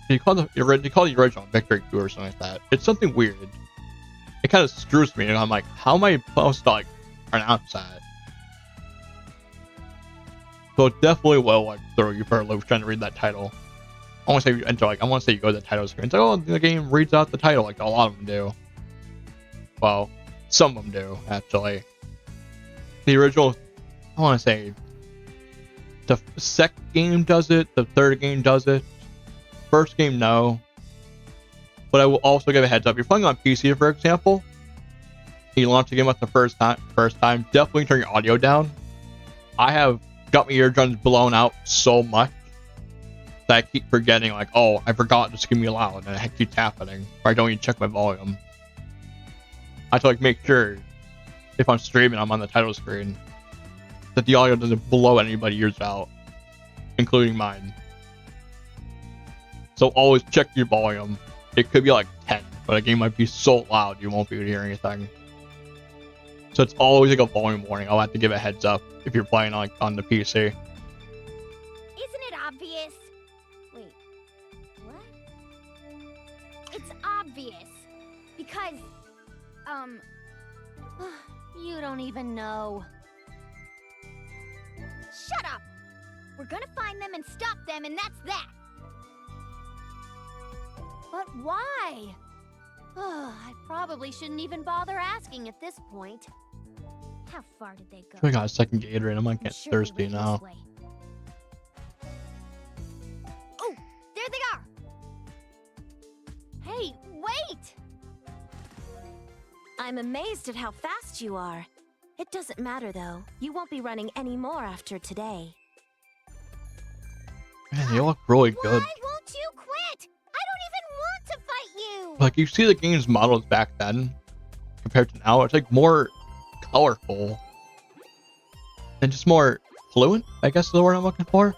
They call the original Victory 2 or something like that. It's something weird. It kind of screws me, and I'm like, how am I supposed to like pronounce that? So it definitely will like throw you for a loop trying to read that title. I want to say you enter like I want to say you go to the title screen. It's like, oh, the game reads out the title like a lot of them do. Well, some of them do actually. The original, I want to say, the second game does it. The third game does it. First game, no. But I will also give a heads up. If you're playing on PC, for example, you launch the game at the first time, definitely turn your audio down. I have got my eardrums blown out so much that I keep forgetting, like, oh, I forgot to give me loud, and it keeps happening. Or I don't even check my volume. I have to like make sure if I'm streaming, I'm on the title screen, that the audio doesn't blow anybody's ears out, including mine. So always check your volume. It could be like 10, but a game might be so loud you won't be able to hear anything. So it's always like a volume warning. I'll have to give a heads up if you're playing like on the PC. Isn't it obvious? Wait, what? It's obvious. Because, You don't even know. shut up! We're gonna find them and stop them, and that's that! But why? I probably shouldn't even bother asking at this point. How far did they go? We got a second Gatorade. I might I'm get sure they thirsty went now. this way. Oh, there they are! Hey, wait! I'm amazed at how fast you are. It doesn't matter, though. You won't be running any more after today. Man, they look really good. Why won't you quit? I don't even want to fight you! Like, you see the game's models back then compared to now, it's like more colorful and just more fluent, I guess is the word I'm looking for.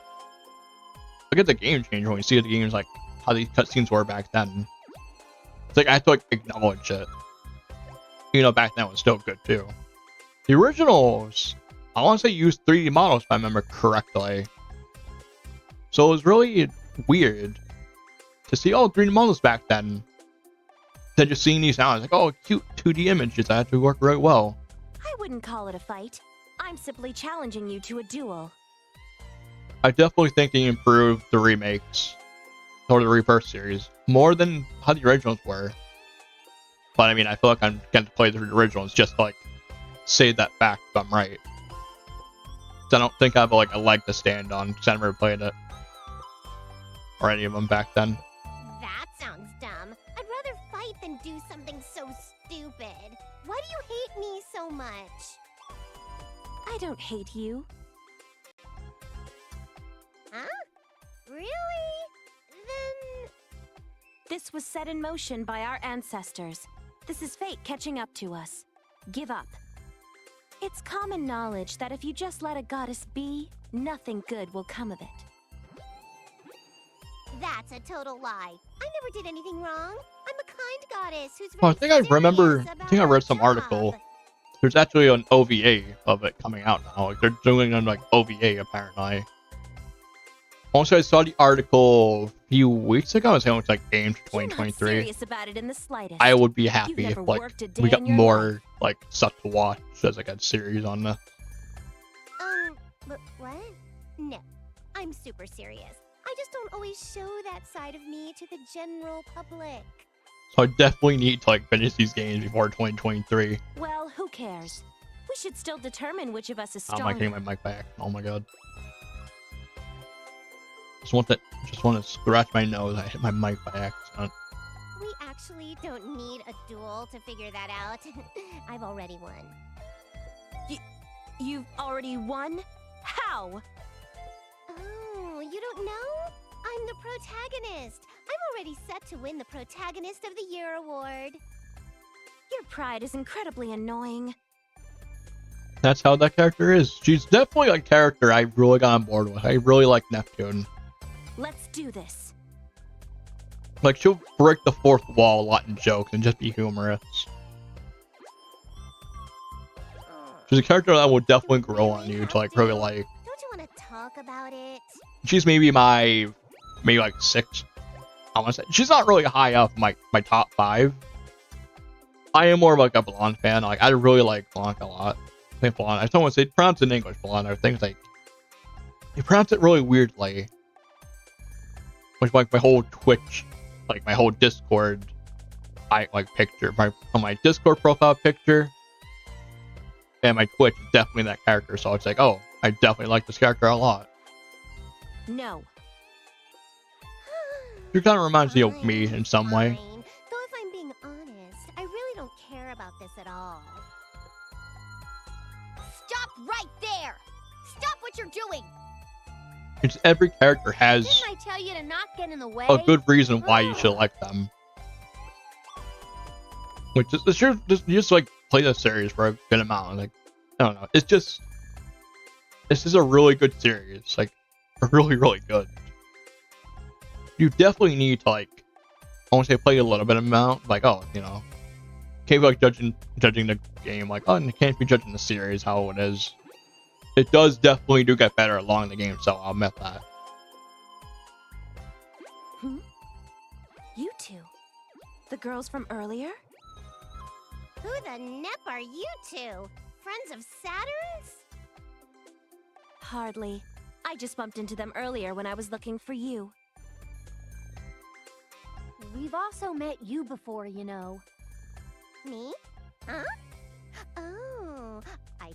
Look at the game change when you see the games, like how these cutscenes were back then. It's like I have to like acknowledge it. You know, back then it was still good too. The originals, I want to say used 3D models if I remember correctly. So it was really weird to see all 3D models back then. Then just seeing these now, I was like, oh, cute 2D images that actually work really well. I wouldn't call it a fight. I'm simply challenging you to a duel. I definitely think they improved the remakes or the Rebirth series more than how the originals were. But I mean, I feel like I'm getting to play the originals just to, like, say that fact if I'm right. 'Cause I don't think I have like a leg to stand on because I never played it or any of them back then. That sounds dumb. I'd rather fight than do something so stupid. Why do you hate me so much? I don't hate you. Huh? Really? Then... This was set in motion by our ancestors. This is fate catching up to us. Give up. It's common knowledge that if you just let a goddess be, nothing good will come of it. That's a total lie. I never did anything wrong. I'm a kind goddess who's Oh, I very think I remember. serious I think I about read her some job. article. There's actually an OVA of it coming out now. Like they're doing an like OVA apparently. Also, I saw the article a few weeks ago. I was saying it's like games for You're not 2023. serious about it in the slightest. I would be You've happy if never like worked a day we got in your more life. like stuff to watch as like a series on the. What? No, I'm super serious. I just don't always show that side of me to the general public. So I definitely need to like finish these games before 2023. Well, who cares? We should still determine which of us is I'm stronger. like getting my mic back. Oh my god. Just want to scratch my nose. I hit my mic by accident. We actually don't need a duel to figure that out. I've already won. You've already won? How? Oh, you don't know? I'm the protagonist. I'm already set to win the Protagonist of the Year award. Your pride is incredibly annoying. That's how that character is. She's definitely a character I really got on board with. I really like Neptune. Let's do this. Like, she'll break the fourth wall a lot in jokes and just be humorous. She's a character that will definitely grow on you to, like, really like. Don't you want to talk about it? She's maybe like 6. I want to say. She's not really high up my top 5. I am more of like a Blonde fan. Like, I really like Blonde a lot. I think Blonde. I don't want to say pronounce it in English, Blonde. I think like they pronounce it really weirdly. Which like my whole Twitch, like my whole Discord, picture, on my Discord profile picture, and my Twitch is definitely that character. So it's like, oh, I definitely like this character a lot. No. She kind of reminds me of me in some way. Fine. Though if I'm being honest, I really don't care about this at all. Stop right there! Stop what you're doing! It's every character has Didn't I tell you to not get in the way? a good reason why you should like them. Which is you just like play the series for a good amount. Like, I don't know. It's just this is a really good series. Like, really, really good. You definitely need to like, I want to say play a little bit amount. Like, oh, you know, can't be like judging the game. Like, oh, you can't be judging the series how it is. It does definitely do get better along the game, so I'll admit that. You two. The girls from earlier? Who the nep are you two? Friends of Saturn's? Hardly. I just bumped into them earlier when I was looking for you. We've also met you before, you know. Me? Huh? Oh, I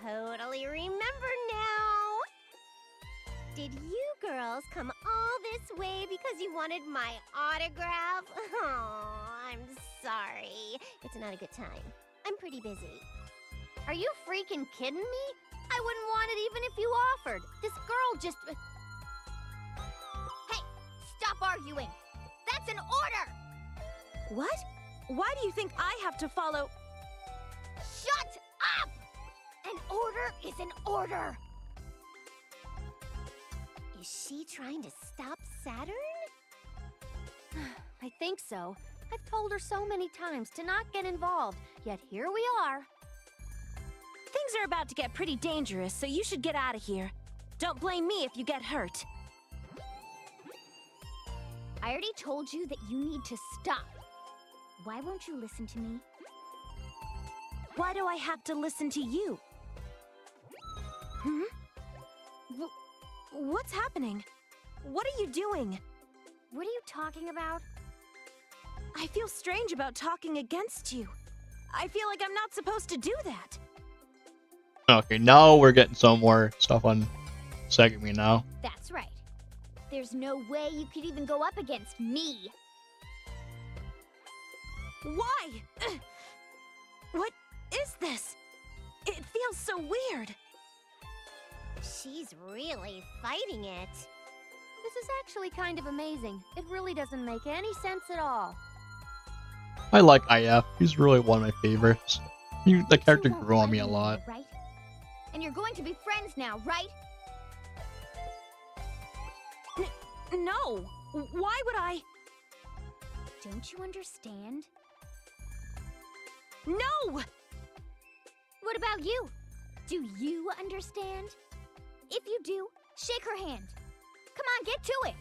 totally remember now. Did you girls come all this way because you wanted my autograph? Oh, I'm sorry. It's not a good time. I'm pretty busy. Are you freaking kidding me? I wouldn't want it even if you offered. This girl just... Hey, stop arguing. That's an order! What? Why do you think I have to follow? Shut up! An order is an order. Is she trying to stop Saturn? I think so. I've told her so many times to not get involved, yet here we are. Things are about to get pretty dangerous, so you should get out of here. Don't blame me if you get hurt. I already told you that you need to stop. Why won't you listen to me? Why do I have to listen to you? What's happening? What are you doing? What are you talking about? I feel strange about talking against you. I feel like I'm not supposed to do that. Okay, now we're getting some more stuff on Segumi now. That's right. There's no way you could even go up against me. Why? What is this? It feels so weird. She's really fighting it. This is actually kind of amazing. It really doesn't make any sense at all. I like IF. He's really one of my favorites. The character You won't grew on let me a lot. Right? And you're going to be friends now, right? No. Why would I? Don't you understand? No! What about you? Do you understand? If you do, shake her hand. Come on, get to it.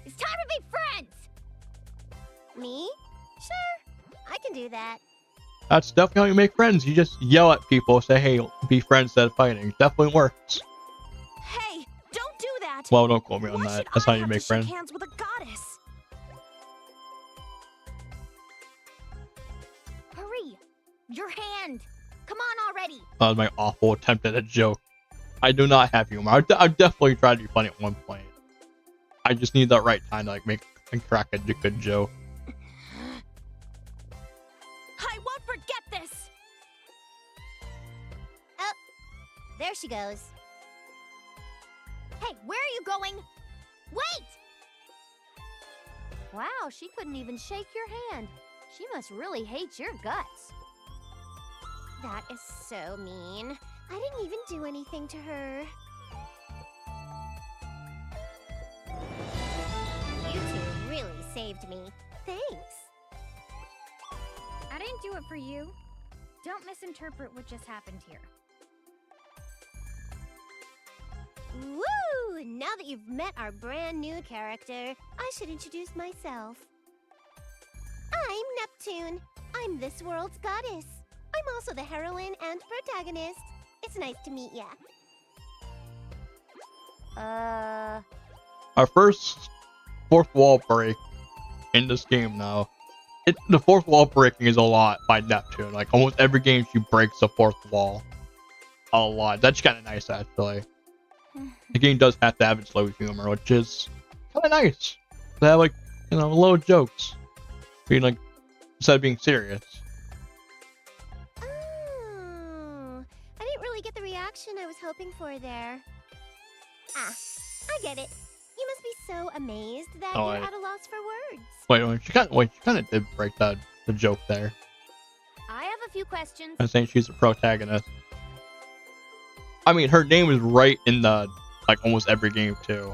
It's time to be friends. Me? Sure, I can do that. That's definitely how you make friends. You just yell at people, say, hey, be friends instead of fighting. Definitely works. Hey, don't do that. Well, don't quote me on Why that. should That's I how you have make to friends. shake hands with a goddess? Hurry. Your hand. Come on already. That was my awful attempt at a joke. I do not have humor. I definitely tried to be funny at one point. I just need that right time to like make and crack a good joke. I won't forget this. There she goes. Hey, where are you going? Wait! Wow, she couldn't even shake your hand. She must really hate your guts. That is so mean. I didn't even do anything to her. You two really saved me. Thanks. I didn't do it for you. Don't misinterpret what just happened here. Woo! Now that you've met our brand new character, I should introduce myself. I'm Neptune. I'm this world's goddess. I'm also the heroine and protagonist. It's nice to meet ya. Our first fourth wall break in this game now. The fourth wall breaking is a lot by Neptune. Like almost every game she breaks the fourth wall. A lot. That's kind of nice actually. The game does have to have its low humor, which is kind of nice. To have like, little jokes. Being like, instead of being serious. Oh, I didn't really get the reaction I was hoping for there. Ah, I get it. You must be so amazed that Oh, you're I- at a loss for words. Wait, she kind of did break the joke there. I have a few questions. I'm saying she's a protagonist. I mean, her name is right in the, like, almost every game, too.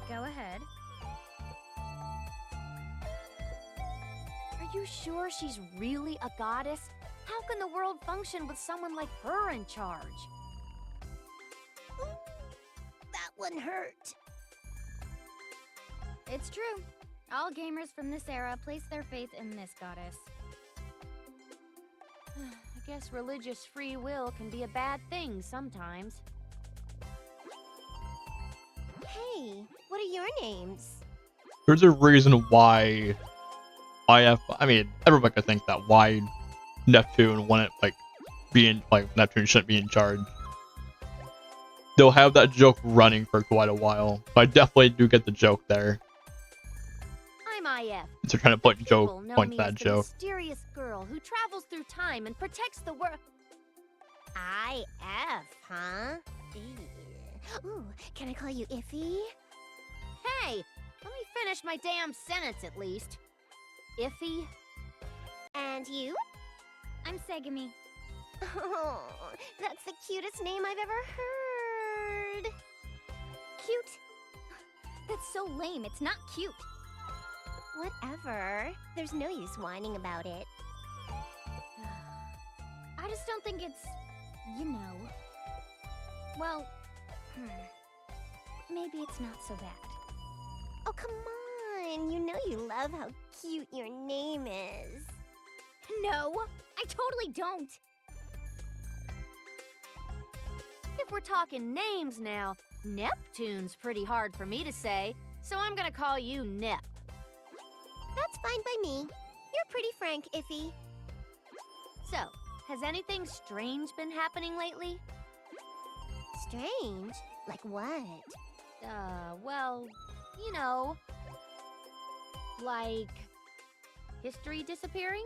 Go ahead. Are you sure she's really a goddess? How can the world function with someone like her in charge? That one hurt. It's true. All gamers from this era place their faith in this goddess. I guess religious free will can be a bad thing sometimes. Hey, what are your names? There's a reason why I mean, everybody could think that why Neptune wouldn't, like, Neptune shouldn't be in charge. They'll have that joke running for quite a while. But I definitely do get the joke there. I'm IF. They're trying to point People know point me that as the joke. mysterious girl who travels through time and protects the world. IF, huh? Ew. Ooh, can I call you Iffy? Hey, let me finish my damn sentence at least. Iffy? And you? I'm Segami. Oh, that's the cutest name I've ever heard. Cute? That's so lame. It's not cute. Whatever. There's no use whining about it. I just don't think it's, you know. Well, maybe it's not so bad. Oh, come on. You know you love how cute your name is. No, I totally don't. If we're talking names now, Neptune's pretty hard for me to say, so I'm gonna call you Nep. That's fine by me. You're pretty frank, Iffy. So, has anything strange been happening lately? Strange? Like what? Well, you know, like history disappearing?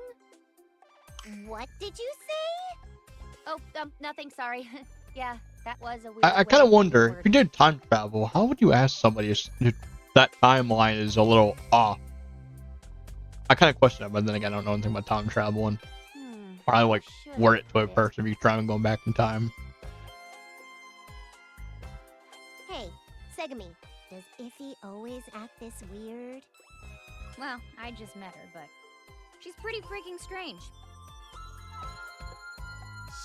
What did you say? Oh, nothing, sorry. Yeah, that was a weird I way kind of to wonder, word if you did time travel, how would you ask somebody if that timeline is a little off? I kind of question it, but then again, I don't know anything about time travel and or I like should word it to a put it? person if you try and go back in time. Hey, Segami, does Iffy always act this weird? Well, I just met her, but she's pretty freaking strange.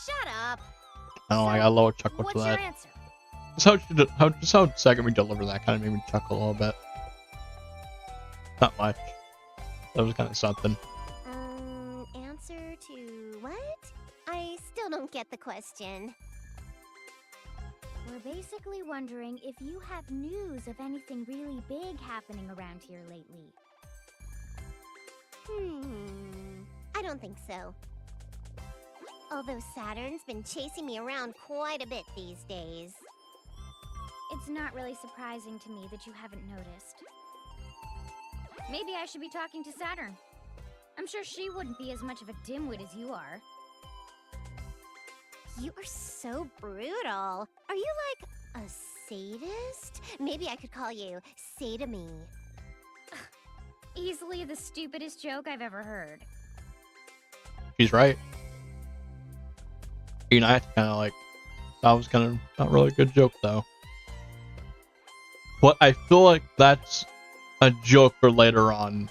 Shut up! I don't know, I got a little chuckle What's to your that. answer? Just how Segami delivered that kind of made me chuckle a little bit. Not much. That was kind of something. Answer to what? I still don't get the question. We're basically wondering if you have news of anything really big happening around here lately. I don't think so. Although Saturn's been chasing me around quite a bit these days. It's not really surprising to me that you haven't noticed. Maybe I should be talking to Saturn. I'm sure she wouldn't be as much of a dimwit as you are. You are so brutal. Are you like a sadist? Maybe I could call you Sadami. Easily the stupidest joke I've ever heard. She's right. You know, I kind of like, that was kind of not really a good joke though. But I feel like that's a joke for later on.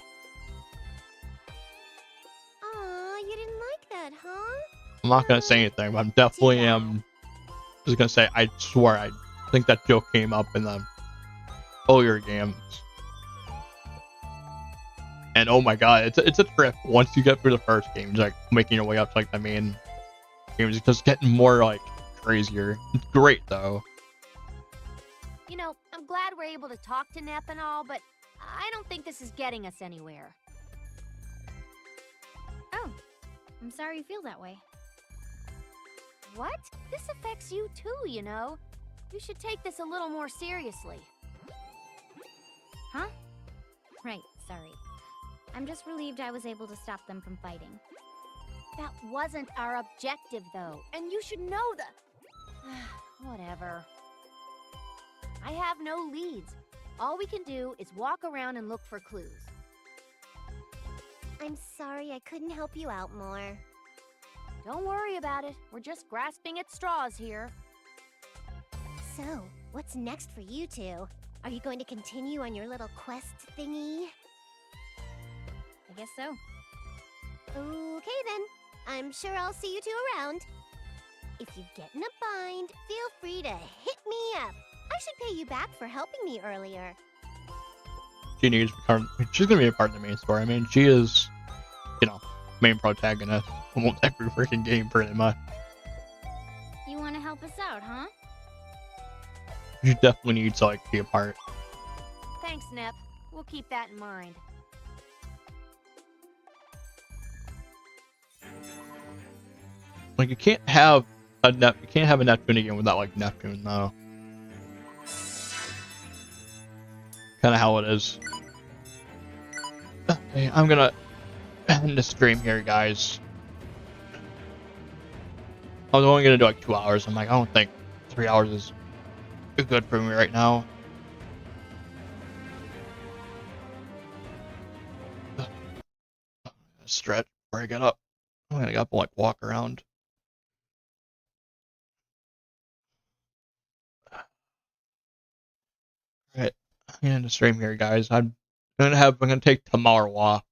Aw, you didn't like that, huh? I'm not gonna say anything, but I'm definitely just gonna say I swear I think that joke came up in the earlier games. And oh my god, it's a trip once you get through the first game, like making your way up to like the main games, it's just getting more like crazier. It's great though. You know, I'm glad we're able to talk to Nep and all, but I don't think this is getting us anywhere. Oh, I'm sorry you feel that way. What? This affects you too, you know. You should take this a little more seriously. Huh? Right, sorry. I'm just relieved I was able to stop them from fighting. That wasn't our objective, though, and you should know that. Whatever. I have no leads. All we can do is walk around and look for clues. I'm sorry I couldn't help you out more. Don't worry about it. We're just grasping at straws here. So, what's next for you two? Are you going to continue on your little quest thingy? I guess so. Okay then. I'm sure I'll see you two around. If you get in a bind, feel free to hit me up. I should pay you back for helping me earlier. She's gonna be a part of the main story. I mean, she is, you know, main protagonist almost every freaking game pretty much. You want to help us out, huh? She definitely needs to like be a part. Thanks, Nep. We'll keep that in mind. Like you can't have a Neptune game without like Neptune though. Kind of how it is. Okay, I'm gonna end the stream here, guys. I was only gonna do like 2 hours. I'm like, I don't think 3 hours is good for me right now. Stretch before I get up. I'm gonna get up and like walk around. Alright, I'm gonna end the stream here, guys. I'm gonna take tomorrow off.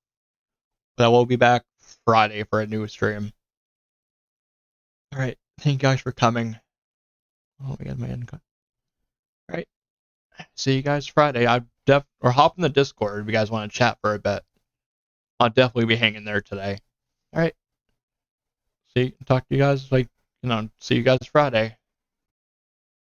But I will be back Friday for a new stream. Alright, thank you guys for coming. Oh, we got my end cut. Alright. See you guys Friday. Or hop in the Discord if you guys want to chat for a bit. I'll definitely be hanging there today. Alright. Talk to you guys see you guys Friday.